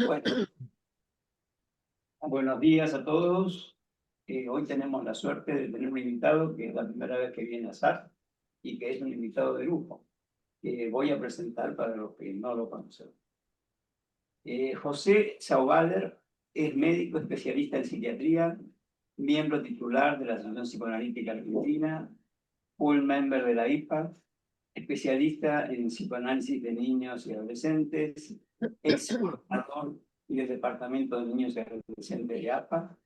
Bueno, buenos días a todos. Hoy tenemos la suerte de tener un invitado que es la primera vez que viene a SAR y que es un invitado de lujo, que voy a presentar para los que no lo conocen. José Sauvaler es médico especialista en psiquiatría, miembro titular de la Asociación Psicoanalítica Argentina, full member de la IPA, especialista en psicoanálisis de niños y adolescentes, ex coordinador y del Departamento de Niños y Adolescentes de APA,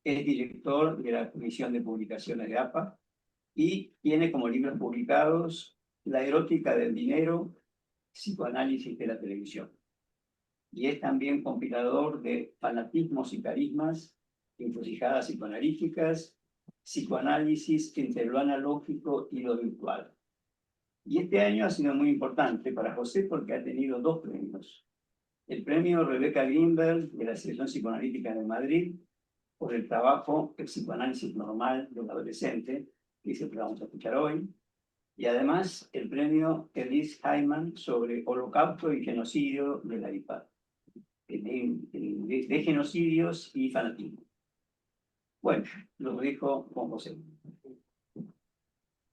es director de la Comisión de Publicaciones de APA y tiene como libros publicados La erótica del dinero, psicoanálisis de la televisión. Y es también compilador de Fanatismos y carismas, encrucijadas psicoanalíticas, psicoanálisis entre lo analógico y lo virtual. Y este año ha sido muy importante para José porque ha tenido dos premios. El premio Rebeca Greenberg de la Asociación Psicoanalítica de Madrid por el trabajo El psicoanálisis normal del adolescente, que es el que vamos a escuchar hoy. Y además el premio Elise Hyman sobre Holocausto y Genocidio de la IPA, de genocidios y fanatismo. Bueno, lo dejo con José.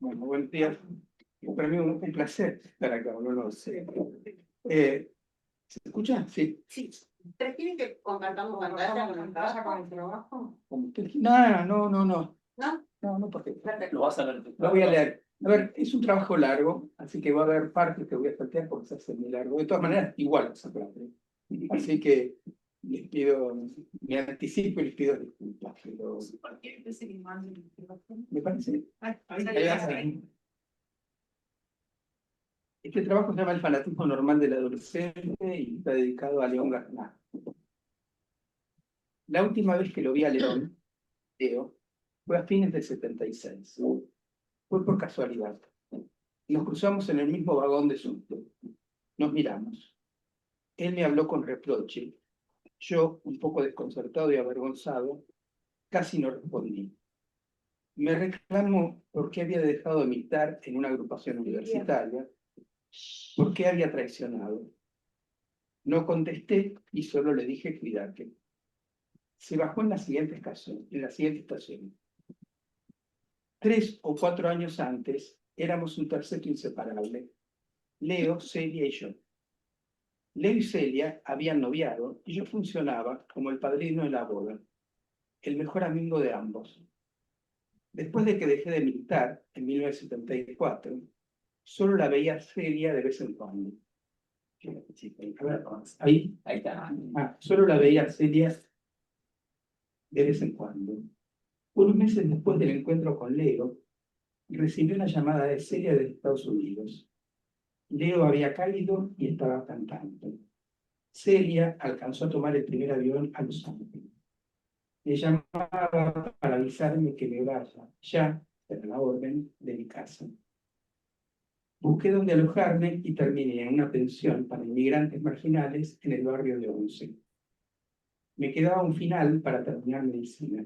Bueno, buen día. Para mí es un placer estar acá, no lo sé. ¿Se escucha? Sí. Sí. ¿Ustedes quieren que compartamos pantalla con el trabajo? No. ¿No? No, porque Perfecto. Lo vas a ver. lo voy a leer. A ver, es un trabajo largo, así que va a haber partes que voy a saltear porque se hace muy largo. De todas maneras, igual se aprende. Así que les pido, me anticipo y les pido disculpas. Pero me parece. Este trabajo se llama El fanatismo normal del adolescente y está dedicado a León Garnat. La última vez que lo vi a León, Leo, fue a fines del 76. Fue por casualidad. Nos cruzamos en el mismo vagón de subte. Nos miramos. Él me habló con reproche. Yo, un poco desconcertado y avergonzado, casi no respondí. Me reclamó por qué había dejado de militar en una agrupación universitaria, por qué había traicionado. No contesté y solo le dije cuídate. Se bajó en la siguiente estación. 3 o 4 años antes éramos un terceto inseparable, Leo, Celia y yo. Leo y Celia habían noviado y yo funcionaba como el padrino de la boda, el mejor amigo de ambos. Después de que dejé de militar en 1974, solo la veía Celia de vez en cuando. Ahí está. Solo la veía Celia de vez en cuando. Unos meses después del encuentro con Leo, recibí una llamada de Celia de Estados Unidos. Leo había caído y estaba cantando. Celia alcanzó a tomar el primer avión a Los Ángeles. Le llamaba para avisarme que me vaya, ya, era la orden, de mi casa. Busqué dónde alojarme y terminé en una pensión para inmigrantes marginales en el barrio de Once. Me quedaba un final para terminar medicina.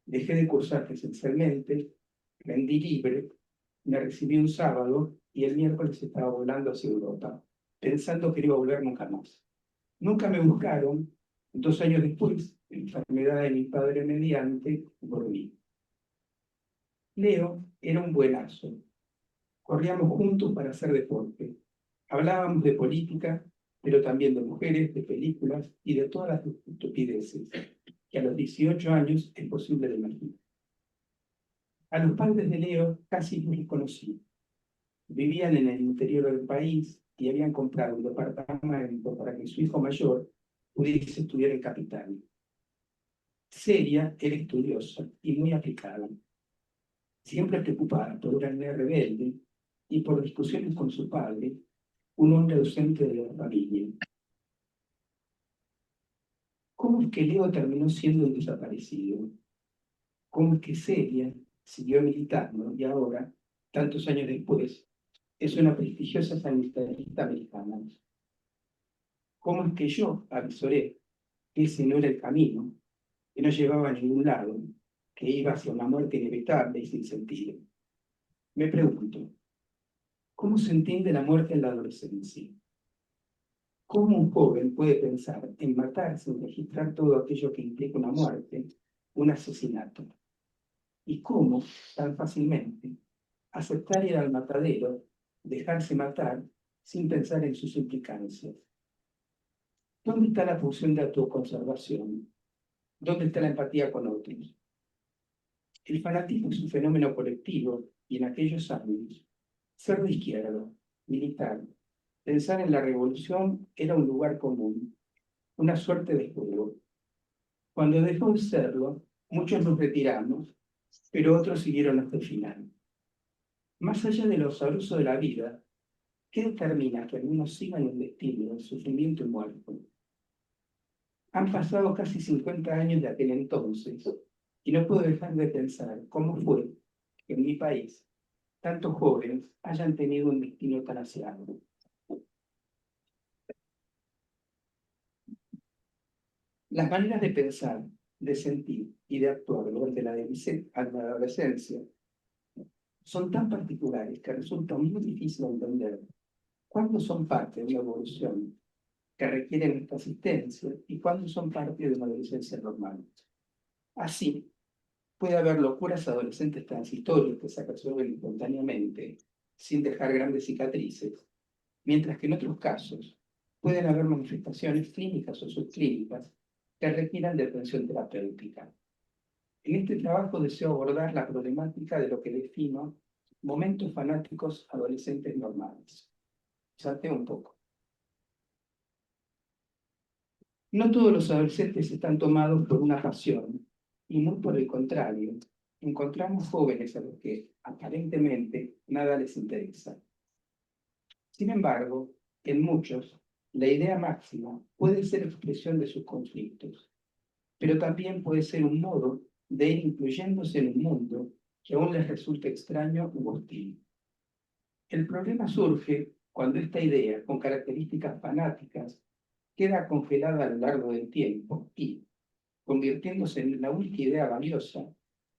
Dejé de cursar presencialmente, rendí libre, me recibí un sábado y el miércoles estaba volando hacia Europa, pensando que no iba a volver nunca más. Nunca me buscaron. 2 años después, la enfermedad de mi padre mediante, volví. Leo era un buenazo. Corríamos juntos para hacer deporte. Hablábamos de política, pero también de mujeres, de películas y de todas las estupideces que a los 18 años es posible de imaginar. A los padres de Leo casi no los conocí. Vivían en el interior del país y habían comprado un departamento para que su hijo mayor pudiese estudiar en capital. Celia era estudiosa y muy aplicada, siempre preocupada por una niña rebelde y por discusiones con su padre, un hombre ausente de la familia. ¿Cómo es que Leo terminó siendo un desaparecido? ¿Cómo es que Celia siguió militando y ahora, tantos años después, es una prestigiosa sanitarista americana? ¿Cómo es que yo avisoré que ese no era el camino, que no llevaba a ningún lado, que iba hacia una muerte inevitable y sin sentido? Me pregunto, ¿cómo se entiende la muerte en la adolescencia? ¿Cómo un joven puede pensar en matar sin registrar todo aquello que implica una muerte, un asesinato? ¿Y cómo, tan fácilmente, aceptar ir al matadero, dejarse matar, sin pensar en sus implicancias? ¿Dónde está la función de autoconservación? ¿Dónde está la empatía con otros? El fanatismo es un fenómeno colectivo y en aquellos años, ser de izquierda, militar, pensar en la revolución era un lugar común, una suerte de juego. Cuando dejó de serlo, muchos nos retiramos, pero otros siguieron hasta el final. Más allá de lo sabroso de la vida, ¿qué determina que algunos sigan el destino, el sufrimiento y muerte? Han pasado casi 50 años de aquel entonces, y no puedo dejar de pensar cómo fue que en mi país tantos jóvenes hayan tenido un destino tan aciago. Las maneras de pensar, de sentir y de actuar durante la adolescencia son tan particulares que resulta muy difícil entender cuándo son parte de una evolución que requieren esta asistencia y cuándo son parte de una adolescencia normal. Así, puede haber locuras adolescentes transitorias que se resuelven espontáneamente, sin dejar grandes cicatrices, mientras que en otros casos pueden haber manifestaciones clínicas o subclínicas que requieran de atención terapéutica. En este trabajo deseo abordar la problemática de lo que defino momentos fanáticos adolescentes normales. Salté un poco. No todos los adolescentes están tomados por una pasión, y muy por el contrario, encontramos jóvenes a los que aparentemente nada les interesa. Sin embargo, en muchos, la idea máxima puede ser expresión de sus conflictos, pero también puede ser un modo de ir incluyéndose en un mundo que aún les resulta extraño u hostil. El problema surge cuando esta idea, con características fanáticas, queda congelada a lo largo del tiempo y, convirtiéndose en la única idea valiosa,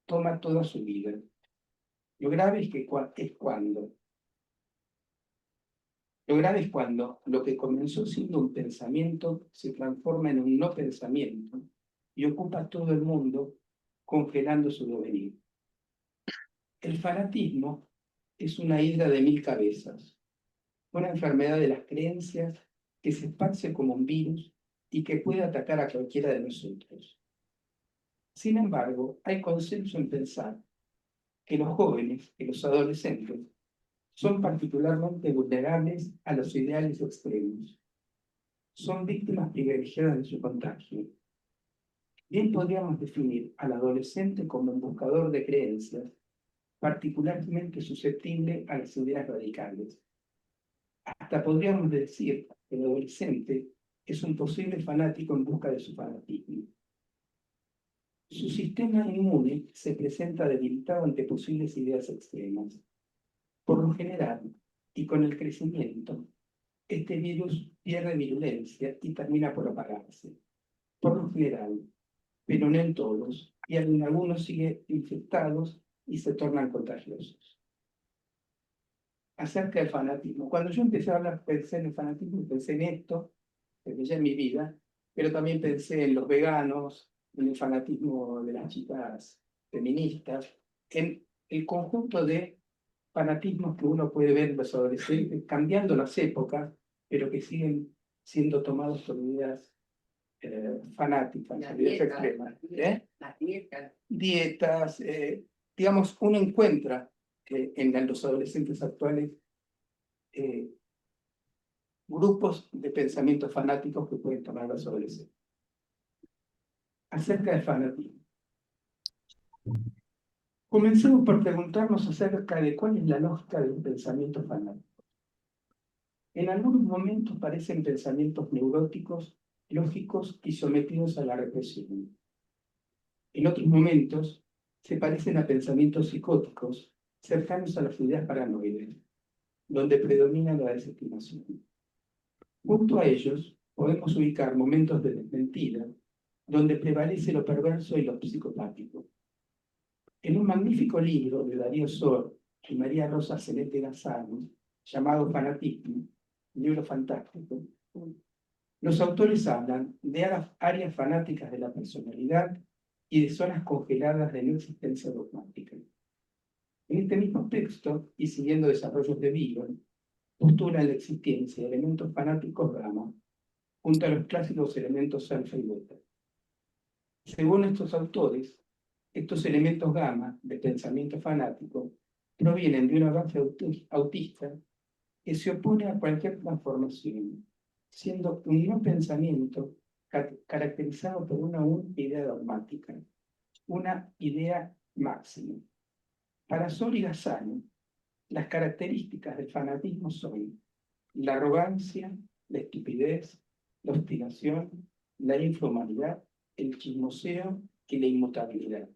toma toda su vida. Lo grave es cuando lo que comenzó siendo un pensamiento se transforma en un no pensamiento y ocupa todo el mundo, congelando su devenir. El fanatismo es una hidra de 1000 cabezas, una enfermedad de las creencias que se esparce como un virus y que puede atacar a cualquiera de nosotros. Sin embargo, hay consenso en pensar que los jóvenes, que los adolescentes, son particularmente vulnerables a los ideales extremos. Son víctimas privilegiadas de su contagio. Bien podríamos definir al adolescente como un buscador de creencias, particularmente susceptible a las ideas radicales. Hasta podríamos decir que el adolescente es un posible fanático en busca de su fanatismo. Su sistema inmune se presenta debilitado ante posibles ideas extremas. Por lo general, y con el crecimiento, este virus pierde virulencia y termina por apagarse. Por lo general, pero no en todos, y en algunos siguen infectados y se tornan contagiosos. Acerca del fanatismo. Cuando yo empecé a hablar, pensé en el fanatismo, pensé en esto, desde ya en mi vida, pero también pensé en los veganos, en el fanatismo de las chicas feministas, en el conjunto de fanatismos que uno puede ver en los adolescentes, cambiando las épocas, pero que siguen siendo tomados por ideas fanáticas, ideas extremas. Las dietas. Dietas, digamos, uno encuentra en los adolescentes actuales grupos de pensamientos fanáticos que pueden tomar los adolescentes. Acerca del fanatismo. Comencemos por preguntarnos acerca de cuál es la lógica de un pensamiento fanático. En algunos momentos parecen pensamientos neuróticos, lógicos y sometidos a la represión. En otros momentos se parecen a pensamientos psicóticos, cercanos a las ideas paranoides, donde predomina la desestimación. Junto a ellos podemos ubicar momentos de desmentida, donde prevalece lo perverso y lo psicopático. En un magnífico libro de Darío Sor y María Rosa Celeste Gazzano, llamado Fanatismo, un libro fantástico, Los autores hablan de áreas fanáticas de la personalidad y de zonas congeladas de no existencia dogmática. En este mismo texto, y siguiendo desarrollos de Beagle, postulan la existencia de elementos fanáticos gamma, junto a los clásicos elementos alfa y beta. Según estos autores, estos elementos gamma de pensamiento fanático provienen de una base autista que se opone a cualquier transformación, siendo un no pensamiento caracterizado por una única idea dogmática, una idea máxima. Para Sol y Gazzani, las características del fanatismo son la arrogancia, la estupidez, la obstinación, la infrahumanidad, el chismoseo y la inmutabilidad.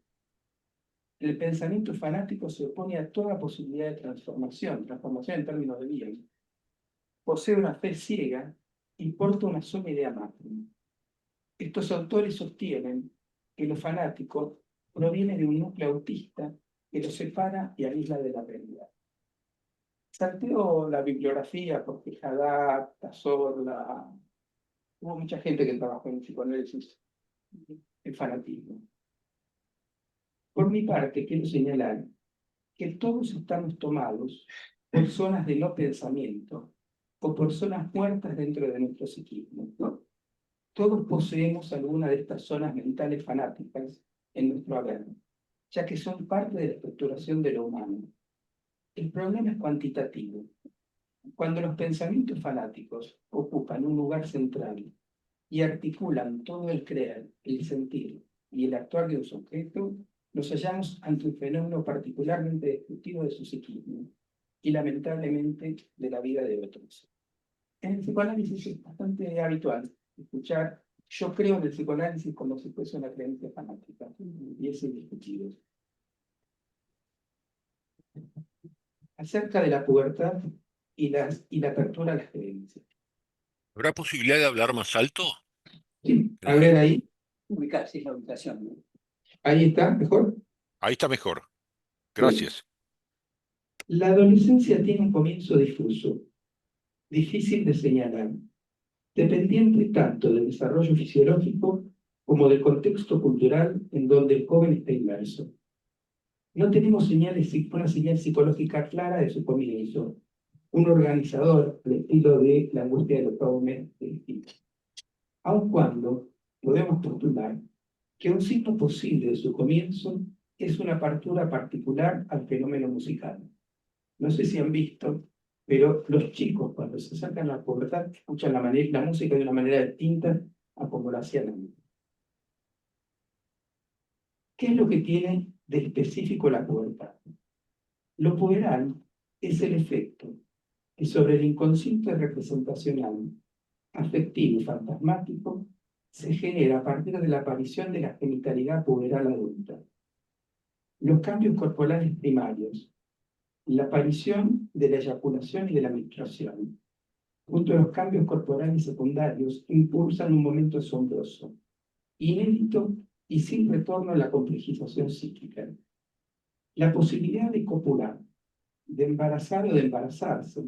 El pensamiento fanático se opone a toda posibilidad de transformación en términos de bien. Posee una fe ciega y porta una sola idea máxima. Estos autores sostienen que lo fanático proviene de un núcleo autista que lo separa y aísla de la realidad. Salteo la bibliografía porque Haddad, Cazorla, hubo mucha gente que trabajó en el psicoanálisis, el fanatismo. Por mi parte, quiero señalar que todos estamos tomados por zonas de no pensamiento o por zonas muertas dentro de nuestro psiquismo, ¿no? Todos poseemos alguna de estas zonas mentales fanáticas en nuestro haber, ya que son parte de la estructuración de lo humano. El problema es cuantitativo. Cuando los pensamientos fanáticos ocupan un lugar central y articulan todo el creer, el sentir y el actuar de un sujeto, nos hallamos ante un fenómeno particularmente destructivo de su psiquismo y lamentablemente de la vida de otros. En el psicoanálisis es bastante habitual escuchar: yo creo en el psicoanálisis como si fuese una creencia fanática, y es indiscutible. Acerca de la pubertad y la apertura a las creencias. ¿Habrá posibilidad de hablar más alto? Sí, a ver ahí. Ubicarse la ubicación, ¿no? Ahí está, mejor. Ahí está mejor. Bien. Gracias. La adolescencia tiene un comienzo difuso, difícil de señalar, dependiente tanto del desarrollo fisiológico como del contexto cultural en donde el joven está inmerso. No tenemos una señal psicológica clara de su comienzo, un organizador al estilo de la angustia de los jóvenes, aun cuando podemos postular que un signo posible de su comienzo es una apertura particular al fenómeno musical. No sé si han visto, pero los chicos cuando se acercan a la pubertad escuchan la música de una manera distinta a como lo hacían antes. ¿Qué es lo que tiene de específico la pubertad? Lo puberal es el efecto que sobre el inconsciente representacional, afectivo y fantasmático se genera a partir de la aparición de la genitalidad puberal adulta. Los cambios corporales primarios, la aparición de la eyaculación y de la menstruación, junto a los cambios corporales secundarios, impulsan un momento asombroso, inédito y sin retorno a la complejización psíquica. La posibilidad de copular, de embarazar o de embarazarse,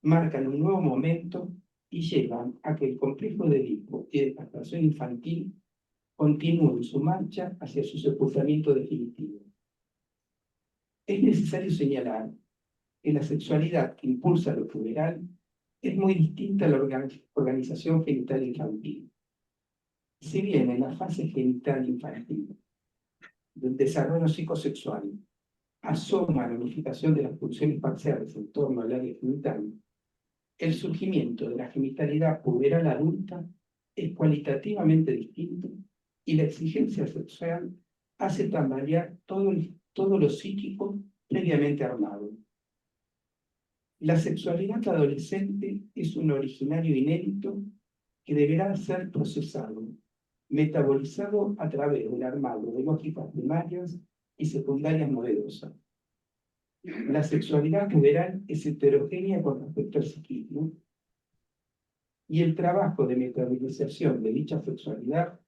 marcan un nuevo momento y llevan a que el complejo de Edipo y de castración infantil continúe su marcha hacia su sepultamiento definitivo. Es necesario señalar que la sexualidad que impulsa lo puberal es muy distinta a la organización genital infantil. Si bien en la fase genital infantil del desarrollo psicosexual asoma la unificación de las pulsiones parciales en torno al área genital, el surgimiento de la genitalidad puberal adulta es cualitativamente distinto y la exigencia sexual hace tambalear todo lo psíquico previamente armado. La sexualidad adolescente es un originario inédito que deberá ser procesado, metabolizado a través del armado de lógicas primarias y secundarias novedosas. La sexualidad puberal es heterogénea con respecto al psiquismo, y el trabajo de metabolización de dicha sexualidad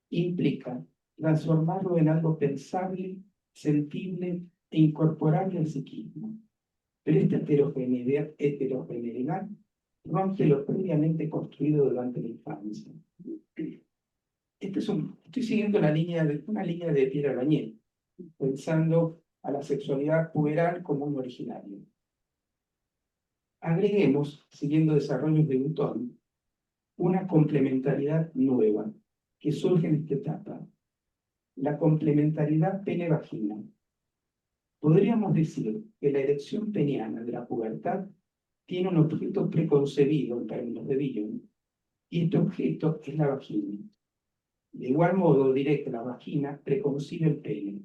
implica transformarlo en algo pensable, sensible e incorporable al psiquismo. Pero esta heterogeneidad rompe lo previamente construido durante la infancia. Estoy siguiendo una línea de Pierre Bañet, pensando a la sexualidad puberal como un originario. Agreguemos, siguiendo desarrollos de Button, una complementariedad nueva que surge en esta etapa, la complementariedad pene-vagina. Podríamos decir que la erección peniana de la pubertad tiene un objeto preconcebido en términos de Bion, y este objeto es la vagina. De igual modo, diré que la vagina preconcibe el pene.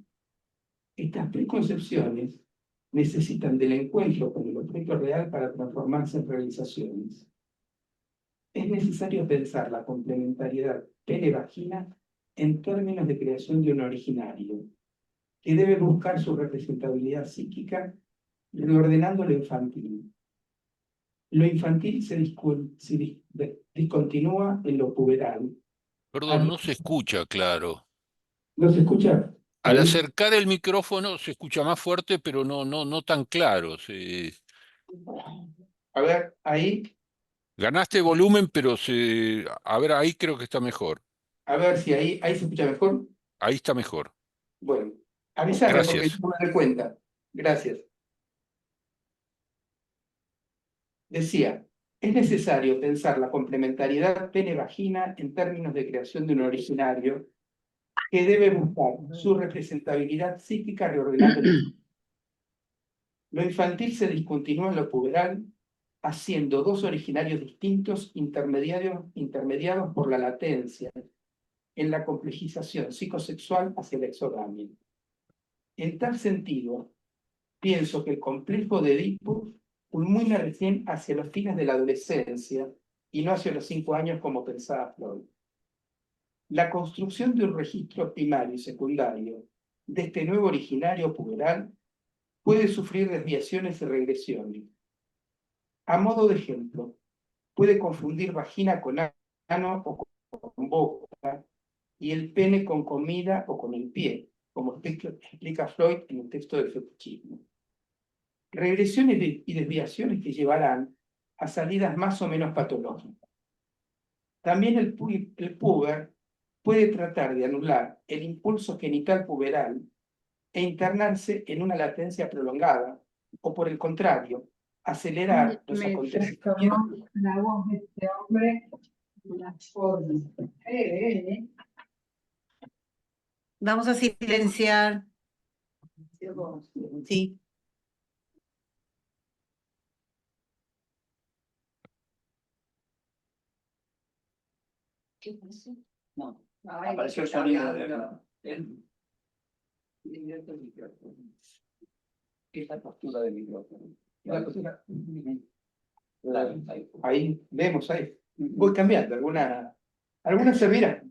Estas preconcepciones necesitan del encuentro con el objeto real para transformarse en realizaciones. Es necesario pensar la complementariedad pene-vagina en términos de creación de un originario, que debe buscar su representabilidad psíquica reordenando lo infantil. Lo infantil se discontinúa en lo puberal. Perdón, no se escucha claro. ¿No se escucha? Al Ahí. acercar el micrófono se escucha más fuerte, pero no tan claro. A ver, ahí. Ganaste volumen, pero a ver, ahí creo que está mejor. A ver si ahí se escucha mejor. Ahí está mejor. Bueno, avísame porque yo Gracias. me doy cuenta. Gracias. Decía, es necesario pensar la complementariedad pene-vagina en términos de creación de un originario que debe buscar su representabilidad psíquica reordenando lo infantil se discontinúa en lo puberal, haciendo dos originarios distintos intermediados por la latencia en la complejización psicosexual hacia la exogamia. En tal sentido, pienso que el complejo de Edipo culmina recién hacia los fines de la adolescencia y no hacia los 5 años como pensaba Freud. La construcción de un registro primario y secundario de este nuevo originario puberal puede sufrir desviaciones y regresiones. A modo de ejemplo, puede confundir vagina con ano o con boca y el pene con comida o con el pie, como explica Freud en el texto del fetichismo. Regresiones y desviaciones que llevarán a salidas más o menos patológicas. También el puber puede tratar de anular el impulso genital puberal e internarse en una latencia prolongada, o por el contrario, acelerar los acontecimientos. La voz de este hombre, la forma. Vamos a silenciar. Sí. No, apareció el sonido esta postura de micrófono. Ahí, vemos ahí. Voy cambiando, alguna servirá.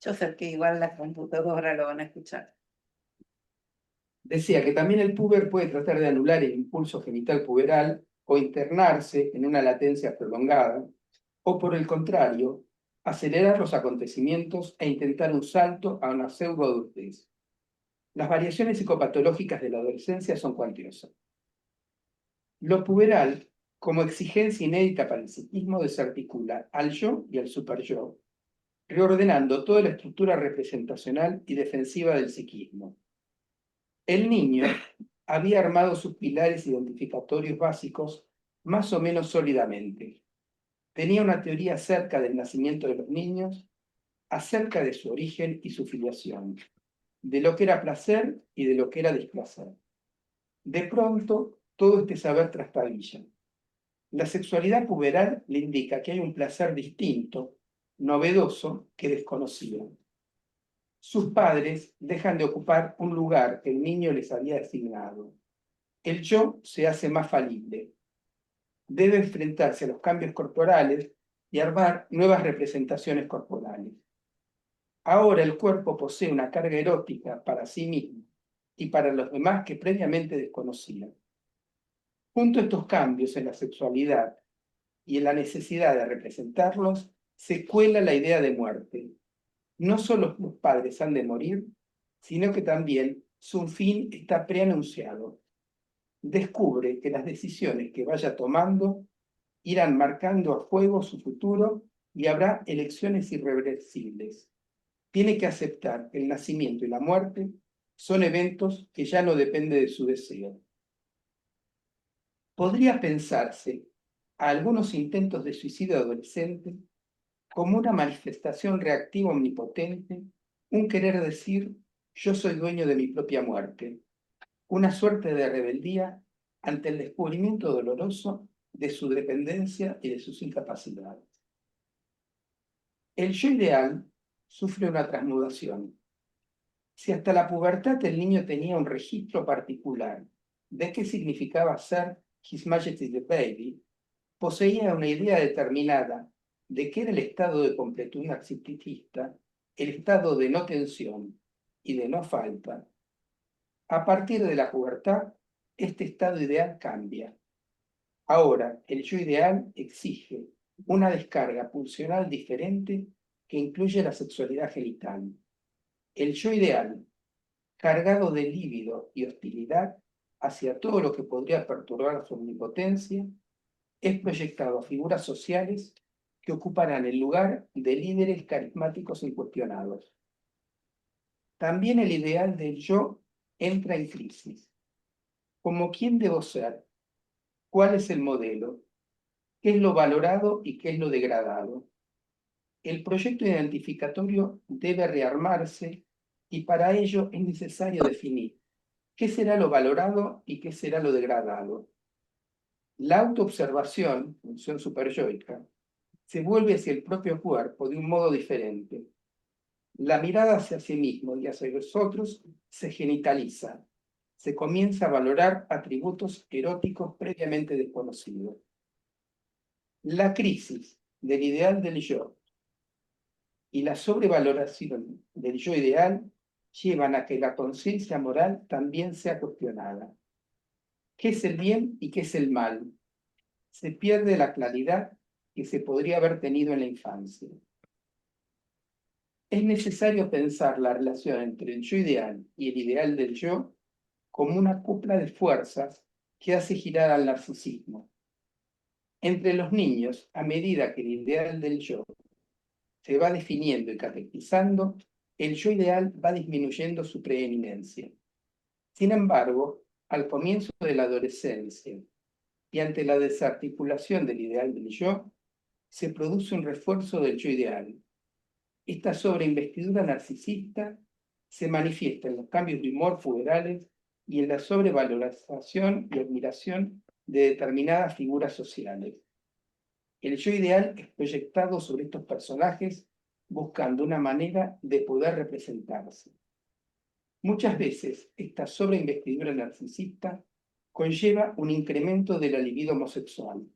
Yo sé que igual la computadora lo van a escuchar. Decía que también el puber puede tratar de anular el impulso genital puberal o internarse en una latencia prolongada, o por el contrario, acelerar los acontecimientos e intentar un salto a una pseudoadultez. Las variaciones psicopatológicas de la adolescencia son cuantiosas. Lo puberal, como exigencia inédita para el psiquismo, desarticula al yo y al superyo, reordenando toda la estructura representacional y defensiva del psiquismo. El niño había armado sus pilares identificatorios básicos más o menos sólidamente. Tenía una teoría acerca del nacimiento de los niños, acerca de su origen y su filiación, de lo que era placer y de lo que era displacer. De pronto, todo este saber trastabilla. La sexualidad puberal le indica que hay un placer distinto, novedoso, que desconocido. Sus padres dejan de ocupar un lugar que el niño les había asignado. El yo se hace más falible. Debe enfrentarse a los cambios corporales y armar nuevas representaciones corporales. Ahora el cuerpo posee una carga erótica para sí mismo y para los demás que previamente desconocía. Junto a estos cambios en la sexualidad y en la necesidad de representarlos, se cuela la idea de muerte. No solo los padres han de morir, sino que también su fin está preanunciado. descubre que las decisiones que vaya tomando irán marcando a fuego su futuro y habrá elecciones irreversibles. Tiene que aceptar que el nacimiento y la muerte son eventos que ya no dependen de su deseo. Podría pensarse a algunos intentos de suicidio adolescente como una manifestación reactiva omnipotente, un querer decir yo soy dueño de mi propia muerte, una suerte de rebeldía ante el descubrimiento doloroso de su dependencia y de sus incapacidades. El yo ideal sufre una transmudación. Si hasta la pubertad el niño tenía un registro particular de qué significaba ser His Majesty the Baby, poseía una idea determinada de qué era el estado de completud narcisista, el estado de no tensión y de no falta. A partir de la pubertad, este estado ideal cambia. Ahora, el yo ideal exige una descarga pulsional diferente que incluye la sexualidad genital. El yo ideal, cargado de líbido y hostilidad hacia todo lo que podría perturbar su omnipotencia, es proyectado a figuras sociales que ocuparán el lugar de líderes carismáticos incuestionados. También el ideal del yo entra en crisis. ¿Como quién debo ser? ¿Cuál es el modelo? ¿Qué es lo valorado y qué es lo degradado? El proyecto identificatorio debe rearmarse y para ello es necesario definir qué será lo valorado y qué será lo degradado. La autoobservación, función superyoica, se vuelve hacia el propio cuerpo de un modo diferente. La mirada hacia sí mismo y hacia los otros se genitaliza. Se comienza a valorar atributos eróticos previamente desconocidos. La crisis del ideal del yo y la sobrevaloración del yo ideal llevan a que la conciencia moral también sea cuestionada. ¿Qué es el bien y qué es el mal? Se pierde la claridad que se podría haber tenido en la infancia. Es necesario pensar la relación entre el yo ideal y el ideal del yo como una cupla de fuerzas que hace girar al narcisismo. Entre los niños, a medida que el ideal del yo se va definiendo y catequizando, el yo ideal va disminuyendo su preeminencia. Sin embargo, al comienzo de la adolescencia y ante la desarticulación del ideal del yo, se produce un refuerzo del yo ideal. Esta sobreinvestidura narcisista se manifiesta en los cambios de humor puberales y en la sobrevalorización y admiración de determinadas figuras sociales. El yo ideal es proyectado sobre estos personajes buscando una manera de poder representarse. Muchas veces esta sobreinvestidura narcisista conlleva un incremento de la libido homosexual.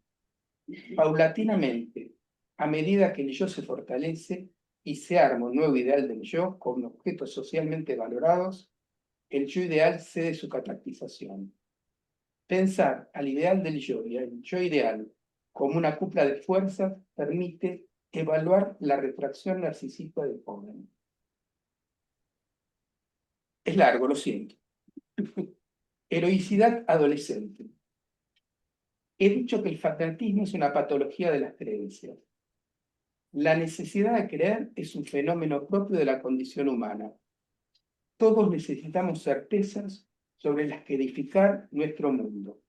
Paulatinamente, a medida que el yo se fortalece y se arma un nuevo ideal del yo con objetos socialmente valorados, el yo ideal cede su catactización. Pensar al ideal del yo y al yo ideal como una cupla de fuerzas permite evaluar la retracción narcisista del joven. Es largo, lo siento. Heroicidad adolescente. He dicho que el fanatismo es una patología de las creencias. La necesidad de creer es un fenómeno propio de la condición humana. Todos necesitamos certezas sobre las que edificar nuestro mundo.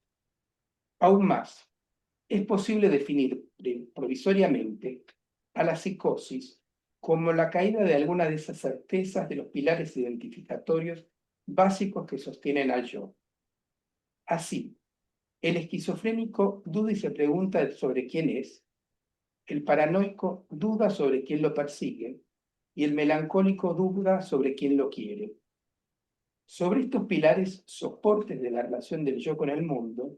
Aún más, es posible definir provisoriamente a la psicosis como la caída de alguna de esas certezas de los pilares identificatorios básicos que sostienen al yo. Así, el esquizofrénico duda y se pregunta sobre quién es, el paranoico duda sobre quién lo persigue y el melancólico duda sobre quién lo quiere. Sobre estos pilares, soportes de la relación del yo con el mundo,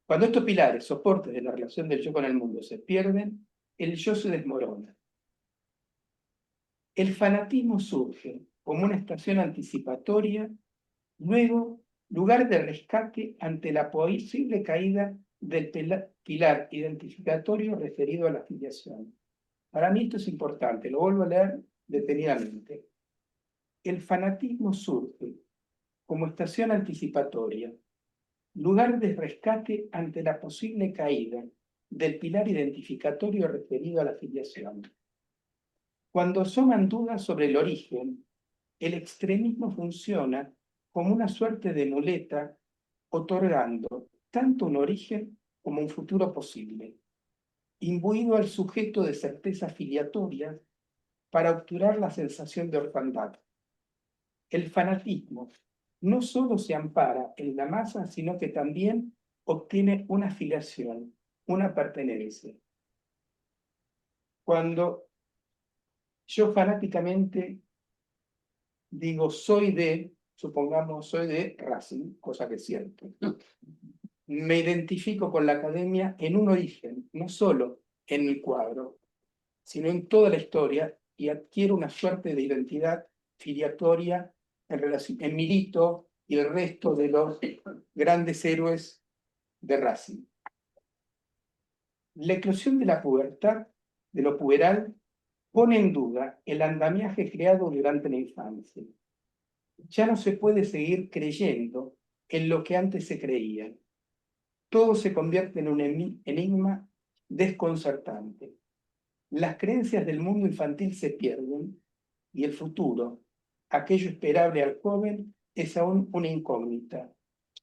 cuando estos pilares, soportes de la relación del yo con el mundo se pierden, el yo se desmorona. El fanatismo surge como una estación anticipatoria, luego lugar de rescate ante la posible caída del pilar identificatorio referido a la afiliación. Para mí esto es importante, lo vuelvo a leer detenidamente. El fanatismo surge como estación anticipatoria, lugar de rescate ante la posible caída del pilar identificatorio referido a la filiación. Cuando asoman dudas sobre el origen, el extremismo funciona como una suerte de muleta, otorgando tanto un origen como un futuro posible, imbuido al sujeto de certezas filiatorias para obturar la sensación de orfandad. El fanatismo no solo se ampara en la masa, sino que también obtiene una filiación, una pertenencia. Cuando yo fanáticamente digo supongamos soy de Racing, cosa que es cierto, me identifico con la academia en un origen, no solo en el cuadro, sino en toda la historia, y adquiero una suerte de identidad filiatoria en Milito y el resto de los grandes héroes de Racing. La eclosión de la pubertad, de lo puberal, pone en duda el andamiaje creado durante la infancia. Ya no se puede seguir creyendo en lo que antes se creía. Todo se convierte en un enigma desconcertante. Las creencias del mundo infantil se pierden y el futuro, aquello esperable al joven, es aún una incógnita,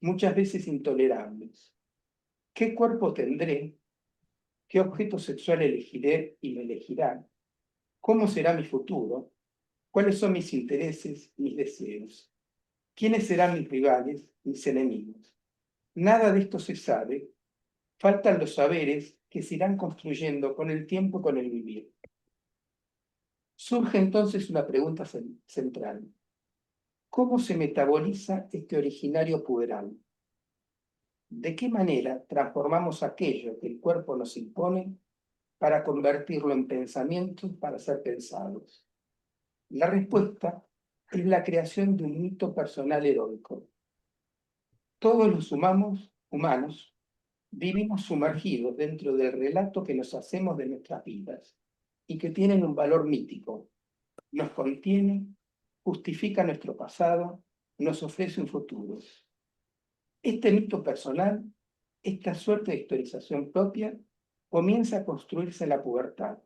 muchas veces intolerable. ¿Qué cuerpo tendré? ¿Qué objeto sexual elegiré y me elegirán? ¿Cómo será mi futuro? ¿Cuáles son mis intereses, mis deseos? ¿Quiénes serán mis rivales, mis enemigos? Nada de esto se sabe. Faltan los saberes que se irán construyendo con el tiempo y con el vivir. Surge entonces una pregunta central. ¿Cómo se metaboliza este originario puberal? ¿De qué manera transformamos aquello que el cuerpo nos impone para convertirlo en pensamientos para ser pensados? La respuesta es la creación de un mito personal heroico. Todos los humanos vivimos sumergidos dentro del relato que nos hacemos de nuestras vidas y que tienen un valor mítico. Nos contiene, justifica nuestro pasado, nos ofrece un futuro. Este mito personal, esta suerte de historización propia, comienza a construirse en la pubertad.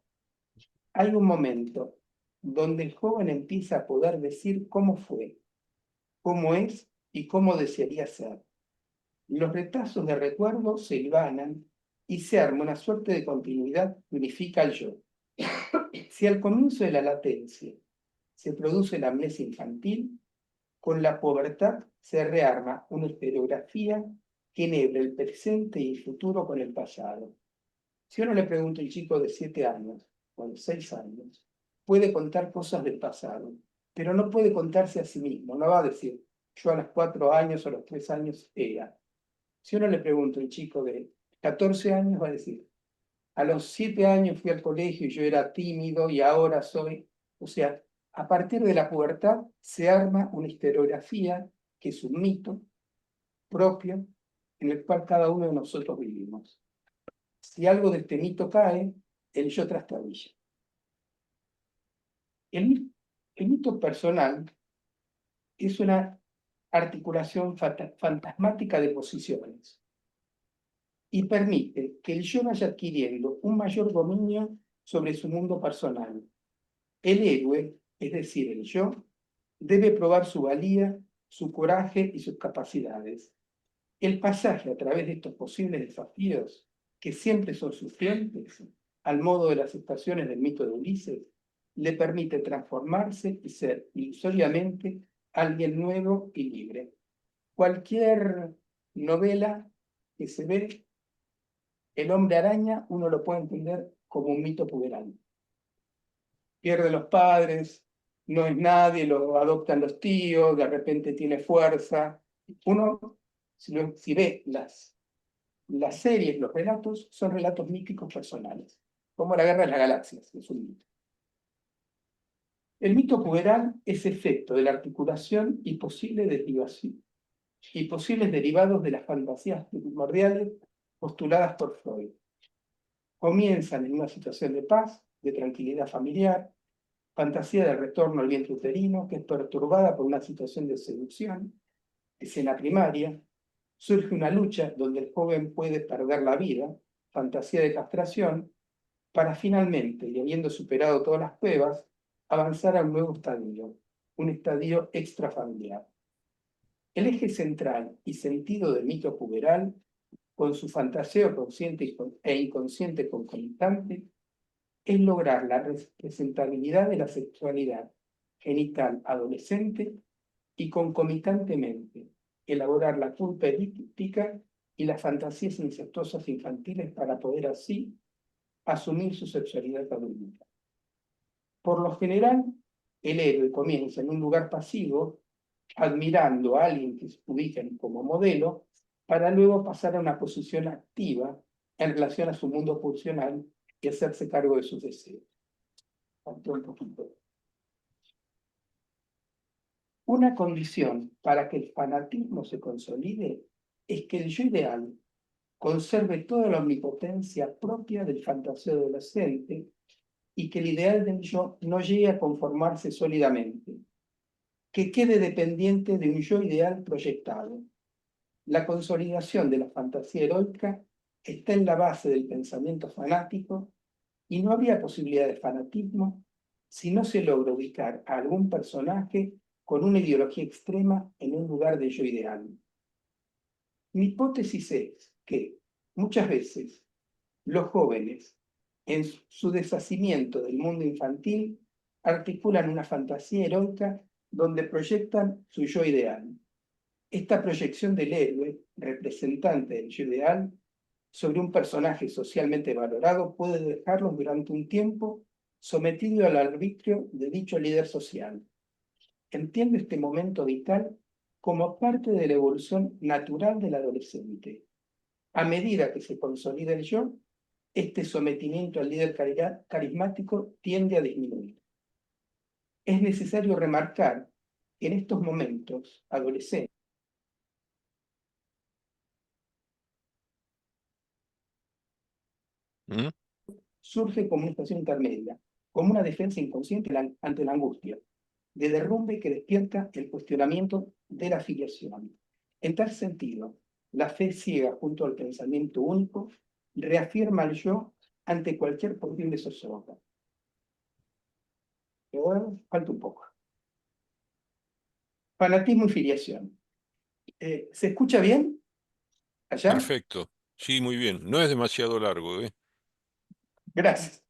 Hay un momento donde el joven empieza a poder decir cómo fue, cómo es y cómo desearía ser. Los retazos de recuerdo se hilvanan y se arma una suerte de continuidad que unifica al yo. Si al comienzo de la latencia se produce la amnesia infantil, con la pubertad se rearma una historiografía que enhebra el presente y el futuro con el pasado. Si uno le pregunta a un chico de 7 años o de 6 años, puede contar cosas del pasado, pero no puede contarse a sí mismo. No va a decir, yo a los 4 años o a los 3 años era. Si uno le pregunta a un chico de 14 años, va a decir, a los 7 años fui al colegio y yo era tímido y ahora soy... O sea, a partir de la pubertad se arma una historiografía que es un mito propio en el cual cada uno de nosotros vivimos. Si algo de este mito cae, el yo trastabilla. El mito personal es una articulación fantasmática de posiciones y permite que el yo vaya adquiriendo un mayor dominio sobre su mundo personal. El héroe, es decir, el yo, debe probar su valía, su coraje y sus capacidades. El pasaje a través de estos posibles desafíos, que siempre son sufrientes, al modo de las estaciones del mito de Ulises, le permite transformarse y ser ilusoriamente alguien nuevo y libre. Cualquier novela que se ve, el hombre araña, uno lo puede entender como un mito puberal. Pierde los padres, no es nadie, lo adoptan los tíos, de repente tiene fuerza. Uno, si ve las series, los relatos, son relatos míticos personales, como la Guerra de las Galaxias, es un mito. El mito puberal es efecto de la articulación y posible derivación y posibles derivados de las fantasías primordiales postuladas por Freud. Comienzan en una situación de paz, de tranquilidad familiar, fantasía de retorno al vientre uterino, que es perturbada por una situación de seducción, escena primaria, surge una lucha donde el joven puede perder la vida, fantasía de castración, para finalmente, y habiendo superado todas las pruebas, avanzar a un nuevo estadio, un estadio extrafamiliar. El eje central y sentido del mito puberal, con su fantaseo consciente e inconsciente concomitante, es lograr la representabilidad de la sexualidad genital adolescente y concomitantemente elaborar la culpa erítica y las fantasías incestuosas infantiles para poder así asumir su sexualidad adulta. Por lo general, el héroe comienza en un lugar pasivo, admirando a alguien que se ubiquen como modelo, para luego pasar a una posición activa en relación a su mundo pulsional y hacerse cargo de sus deseos. Un poquito. Una condición para que el fanatismo se consolide es que el yo ideal conserve toda la omnipotencia propia del fantaseo adolescente y que el ideal del yo no llegue a conformarse sólidamente, que quede dependiente de un yo ideal proyectado. La consolidación de la fantasía heroica está en la base del pensamiento fanático y no habría posibilidad de fanatismo si no se logra ubicar a algún personaje con una ideología extrema en un lugar de yo ideal. Mi hipótesis es que muchas veces los jóvenes, en su deshacimiento del mundo infantil, articulan una fantasía heroica donde proyectan su yo ideal. Esta proyección del héroe, representante del yo ideal, sobre un personaje socialmente valorado puede dejarlos durante un tiempo sometido al arbitrio de dicho líder social. Entiendo este momento vital como parte de la evolución natural del adolescente. A medida que se consolida el yo, este sometimiento al líder carismático tiende a disminuir. Es necesario remarcar que en estos momentos adolescentes ¿Mm? surge como una estación intermedia, como una defensa inconsciente ante la angustia, de derrumbe que despierta el cuestionamiento de la filiación. En tal sentido, la fe ciega junto al pensamiento único reafirma el yo ante cualquier posible zozobra. Pero falta un poco. Fanatismo y filiación. ¿Se escucha bien allá? Perfecto. Sí, muy bien. No es demasiado largo, ¿eh? Gracias.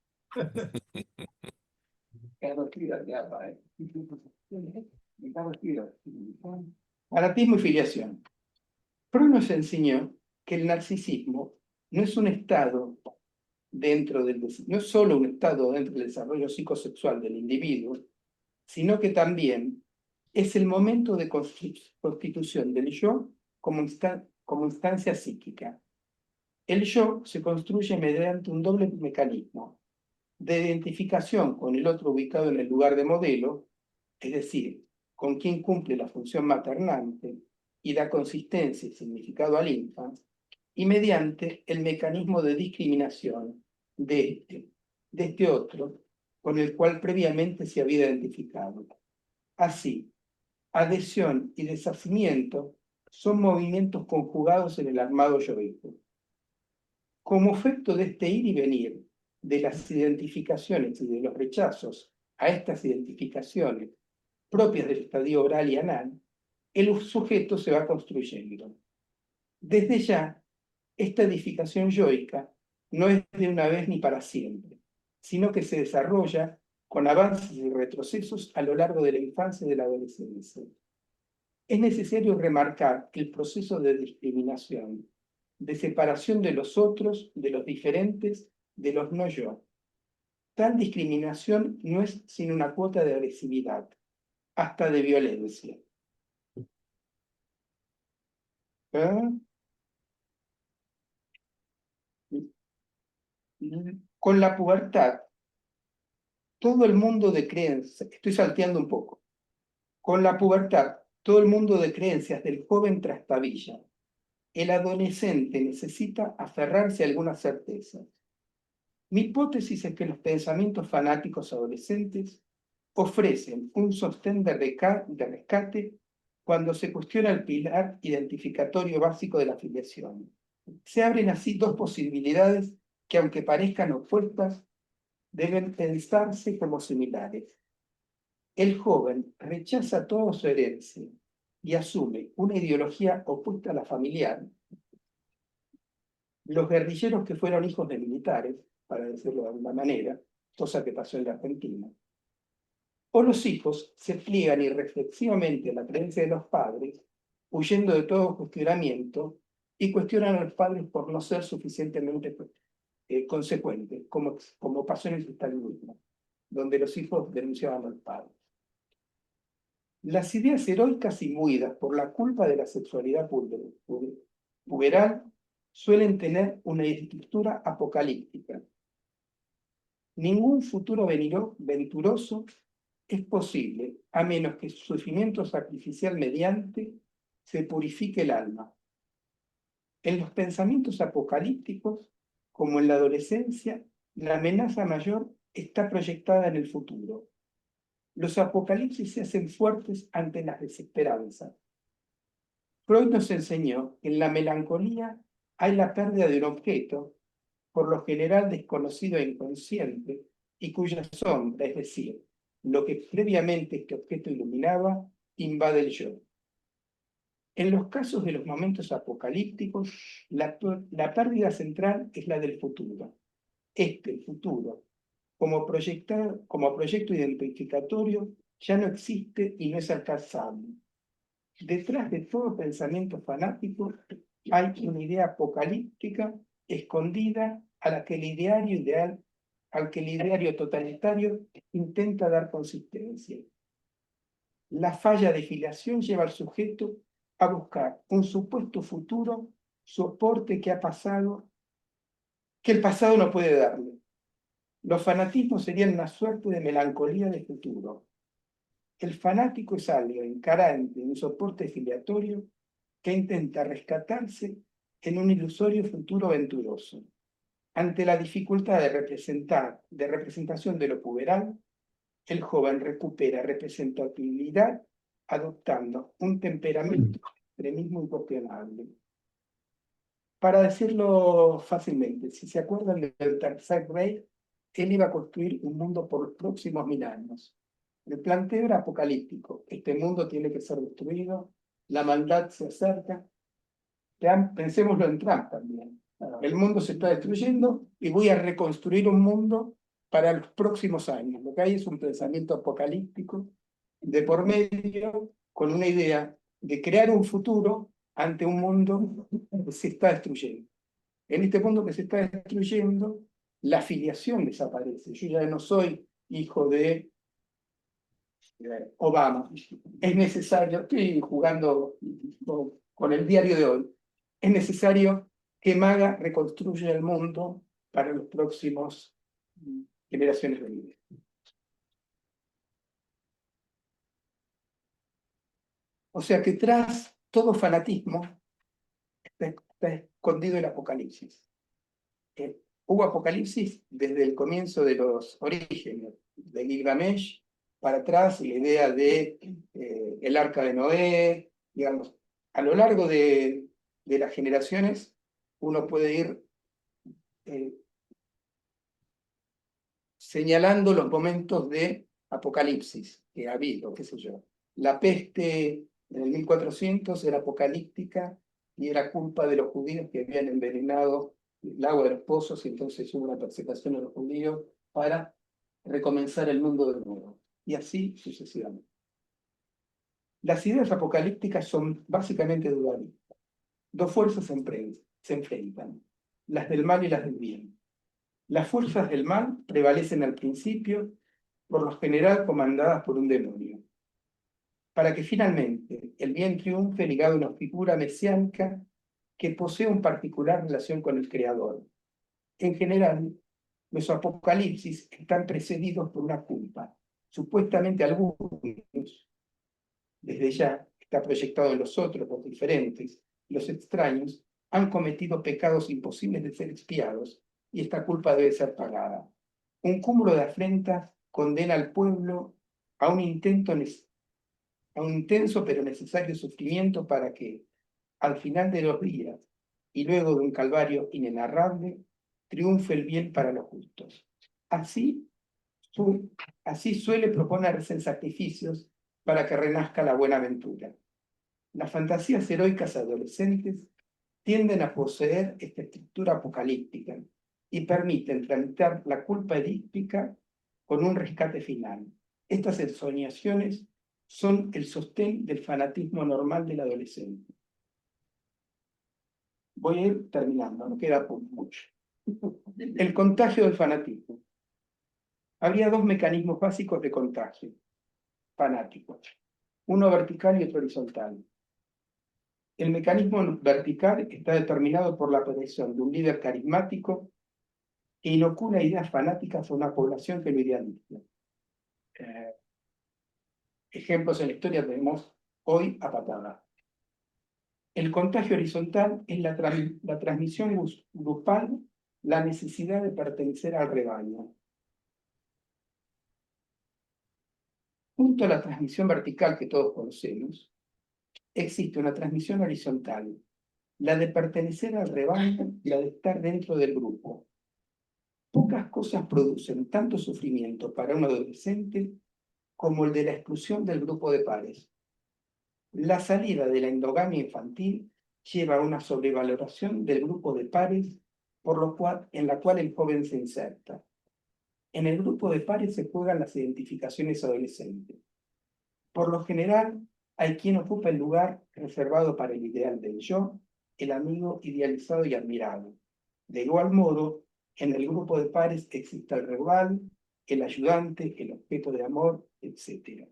Fanatismo y filiación. Freud nos enseñó que el narcisismo no es un estado no es solo un estado dentro del desarrollo psicosexual del individuo, sino que también es el momento de constitución del yo como instancia psíquica. El yo se construye mediante un doble mecanismo de identificación con el otro ubicado en el lugar de modelo, es decir, con quien cumple la función maternante y da consistencia y significado al infant, y mediante el mecanismo de discriminación de este otro, con el cual previamente se había identificado. Así, adhesión y deshacimiento son movimientos conjugados en el armado yoico. Como efecto de este ir y venir de las identificaciones y de los rechazos a estas identificaciones propias del estadio oral y anal, el sujeto se va construyendo. Desde ya, esta edificación yoica no es de una vez ni para siempre, sino que se desarrolla con avances y retrocesos a lo largo de la infancia y de la adolescencia. Es necesario remarcar que el proceso de discriminación, de separación de los otros, de los diferentes, de los no yo, tal discriminación no es sino una cuota de agresividad, hasta de violencia. Con la pubertad, todo el mundo de creencias, estoy salteando un poco, con la pubertad, todo el mundo de creencias del joven trastabilla. El adolescente necesita aferrarse a algunas certezas. Mi hipótesis es que los pensamientos fanáticos adolescentes ofrecen un sostén de rescate cuando se cuestiona el pilar identificatorio básico de la filiación. Se abren así dos posibilidades que, aunque parezcan opuestas, deben pensarse como similares. El joven rechaza toda su herencia y asume una ideología opuesta a la familiar. Los guerrilleros que fueron hijos de militares, para decirlo de alguna manera, cosa que pasó en la Argentina, o los hijos se pliegan irreflexivamente a la creencia de los padres, huyendo de todo cuestionamiento, y cuestionan a los padres por no ser suficientemente consecuentes, como pasó en el cristianismo, donde los hijos denunciaban a los padres. Las ideas heroicas imbuidas por la culpa de la sexualidad puberal suelen tener una estructura apocalíptica. Ningún futuro venturoso es posible a menos que su sufrimiento sacrificial mediante se purifique el alma. En los pensamientos apocalípticos, como en la adolescencia, la amenaza mayor está proyectada en el futuro. Los apocalipsis se hacen fuertes ante las desesperanzas. Freud nos enseñó que en la melancolía hay la pérdida de un objeto, por lo general desconocido e inconsciente, y cuya sombra, es decir, lo que previamente este objeto iluminaba, invade el yo. En los casos de los momentos apocalípticos, la pérdida central es la del futuro. El futuro, como proyecto identificatorio, ya no existe y no es alcanzable. Detrás de todo pensamiento fanático hay una idea apocalíptica escondida a la que el ideario ideal, al que el ideario totalitario intenta dar consistencia. La falla de filiación lleva al sujeto a buscar un supuesto futuro soporte que el pasado no puede darle. Los fanatismos serían una suerte de melancolía de futuro. El fanático es algo encarante, un soporte filiatorio que intenta rescatarse en un ilusorio futuro venturoso. Ante la dificultad de representación de lo puberal, el joven recupera representatividad adoptando un temperamento extremismo incuestionable. Para decirlo fácilmente, si se acuerdan del Tercer Reich, él iba a construir un mundo por los próximos 1000 años. El planteo era apocalíptico. Este mundo tiene que ser destruido, la maldad se acerca. Pensémoslo en Trump también. El mundo se está destruyendo y voy a reconstruir un mundo para los próximos años. Lo que hay es un pensamiento apocalíptico de por medio con una idea de crear un futuro ante un mundo que se está destruyendo. En este mundo que se está destruyendo, la filiación desaparece. Yo ya no soy hijo de Obama. Es necesario, estoy jugando con el diario de hoy, es necesario que Maga reconstruya el mundo para los próximos generaciones venideras. O sea que tras todo fanatismo está escondido el apocalipsis. Hubo apocalipsis desde el comienzo de los orígenes, de Gilgamesh para atrás, la idea de el arca de Noé, digamos, a lo largo de las generaciones uno puede ir señalando los momentos de apocalipsis que ha habido, qué sé yo. La peste en el 1400 era apocalíptica y era culpa de los judíos que habían envenenado el agua de los pozos, y entonces hubo una persecución a los judíos para recomenzar el mundo de nuevo. Y así sucesivamente. Las ideas apocalípticas son básicamente dualistas. Dos fuerzas se enfrentan, las del mal y las del bien. Las fuerzas del mal prevalecen al principio, por lo general comandadas por un demonio, para que finalmente el bien triunfe ligado a una figura mesiánica que posee una particular relación con el Creador. En general, los apocalipsis están precedidos por una culpa. Supuestamente algunos, desde ya está proyectado en los otros, los diferentes, los extraños, han cometido pecados imposibles de ser expiados, y esta culpa debe ser pagada. Un cúmulo de afrentas condena al pueblo a un intento a un intenso pero necesario sufrimiento para que, al final de los días y luego de un calvario inenarrable, triunfe el bien para los justos. Así, así suele proponerse en sacrificios para que renazca la buena ventura. Las fantasías heroicas adolescentes tienden a poseer esta estructura apocalíptica y permiten tramitar la culpa edípica con un rescate final. Estas ensoñaciones son el sostén del fanatismo normal del adolescente. Voy a ir terminando, no queda mucho. El contagio del fanatismo. Habría dos mecanismos básicos de contagio fanático, uno vertical y otro horizontal. El mecanismo vertical está determinado por la aparición de un líder carismático que inocula ideas fanáticas a una población que lo idealiza. Ejemplos en la historia tenemos hoy a patada. El contagio horizontal es la transmisión grupal, la necesidad de pertenecer al rebaño. Junto a la transmisión vertical que todos conocemos, existe una transmisión horizontal, la de pertenecer al rebaño y la de estar dentro del grupo. Pocas cosas producen tanto sufrimiento para un adolescente como el de la exclusión del grupo de pares. La salida de la endogamia infantil lleva a una sobrevaloración del grupo de pares en la cual el joven se inserta. En el grupo de pares se juegan las identificaciones adolescentes. Por lo general, hay quien ocupa el lugar reservado para el ideal del yo, el amigo idealizado y admirado. De igual modo, en el grupo de pares existe el rival, el ayudante, el objeto de amor, etc.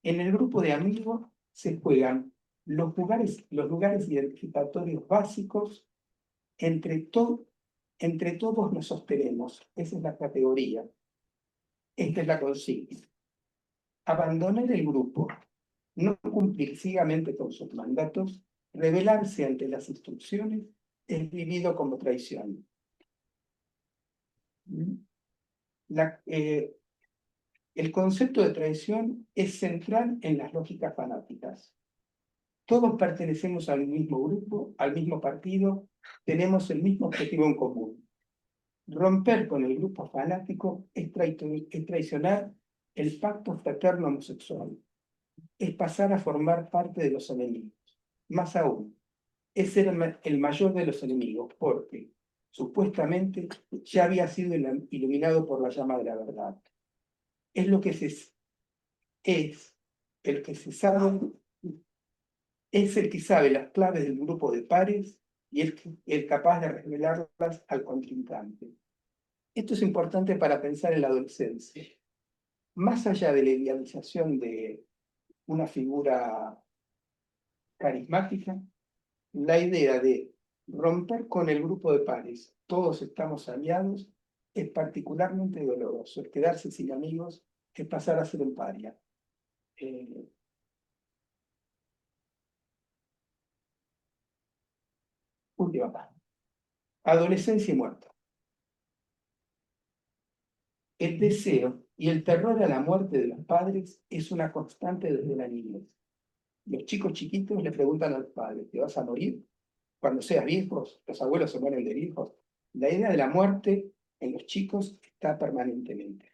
En el grupo de amigos se juegan los lugares identificatorios básicos, entre todos nos sostenemos, esa es la categoría, esta es la consigna. Abandonar el grupo, no cumplir ciegamente con sus mandatos, rebelarse ante las instrucciones, es vivido como traición. El concepto de traición es central en las lógicas fanáticas. Todos pertenecemos al mismo grupo, al mismo partido, tenemos el mismo objetivo en común. Romper con el grupo fanático es traicionar el pacto fraterno homosexual. Es pasar a formar parte de los enemigos. Más aún, es ser el mayor de los enemigos, porque supuestamente ya había sido iluminado por la llama de la verdad. Es el que sabe las claves del grupo de pares y el capaz de revelarlas al contrincante. Esto es importante para pensar en la adolescencia. Más allá de la idealización de una figura carismática, la idea de romper con el grupo de pares, todos estamos aliados, es particularmente doloroso. El quedarse sin amigos es pasar a ser un paria. Última página. Adolescencia y muerte. El deseo y el terror a la muerte de los padres es una constante desde la niñez. Los chicos chiquitos le preguntan a los padres, ¿te vas a morir? Cuando seas viejos, los abuelos se mueren de viejos. La idea de la muerte en los chicos está permanentemente.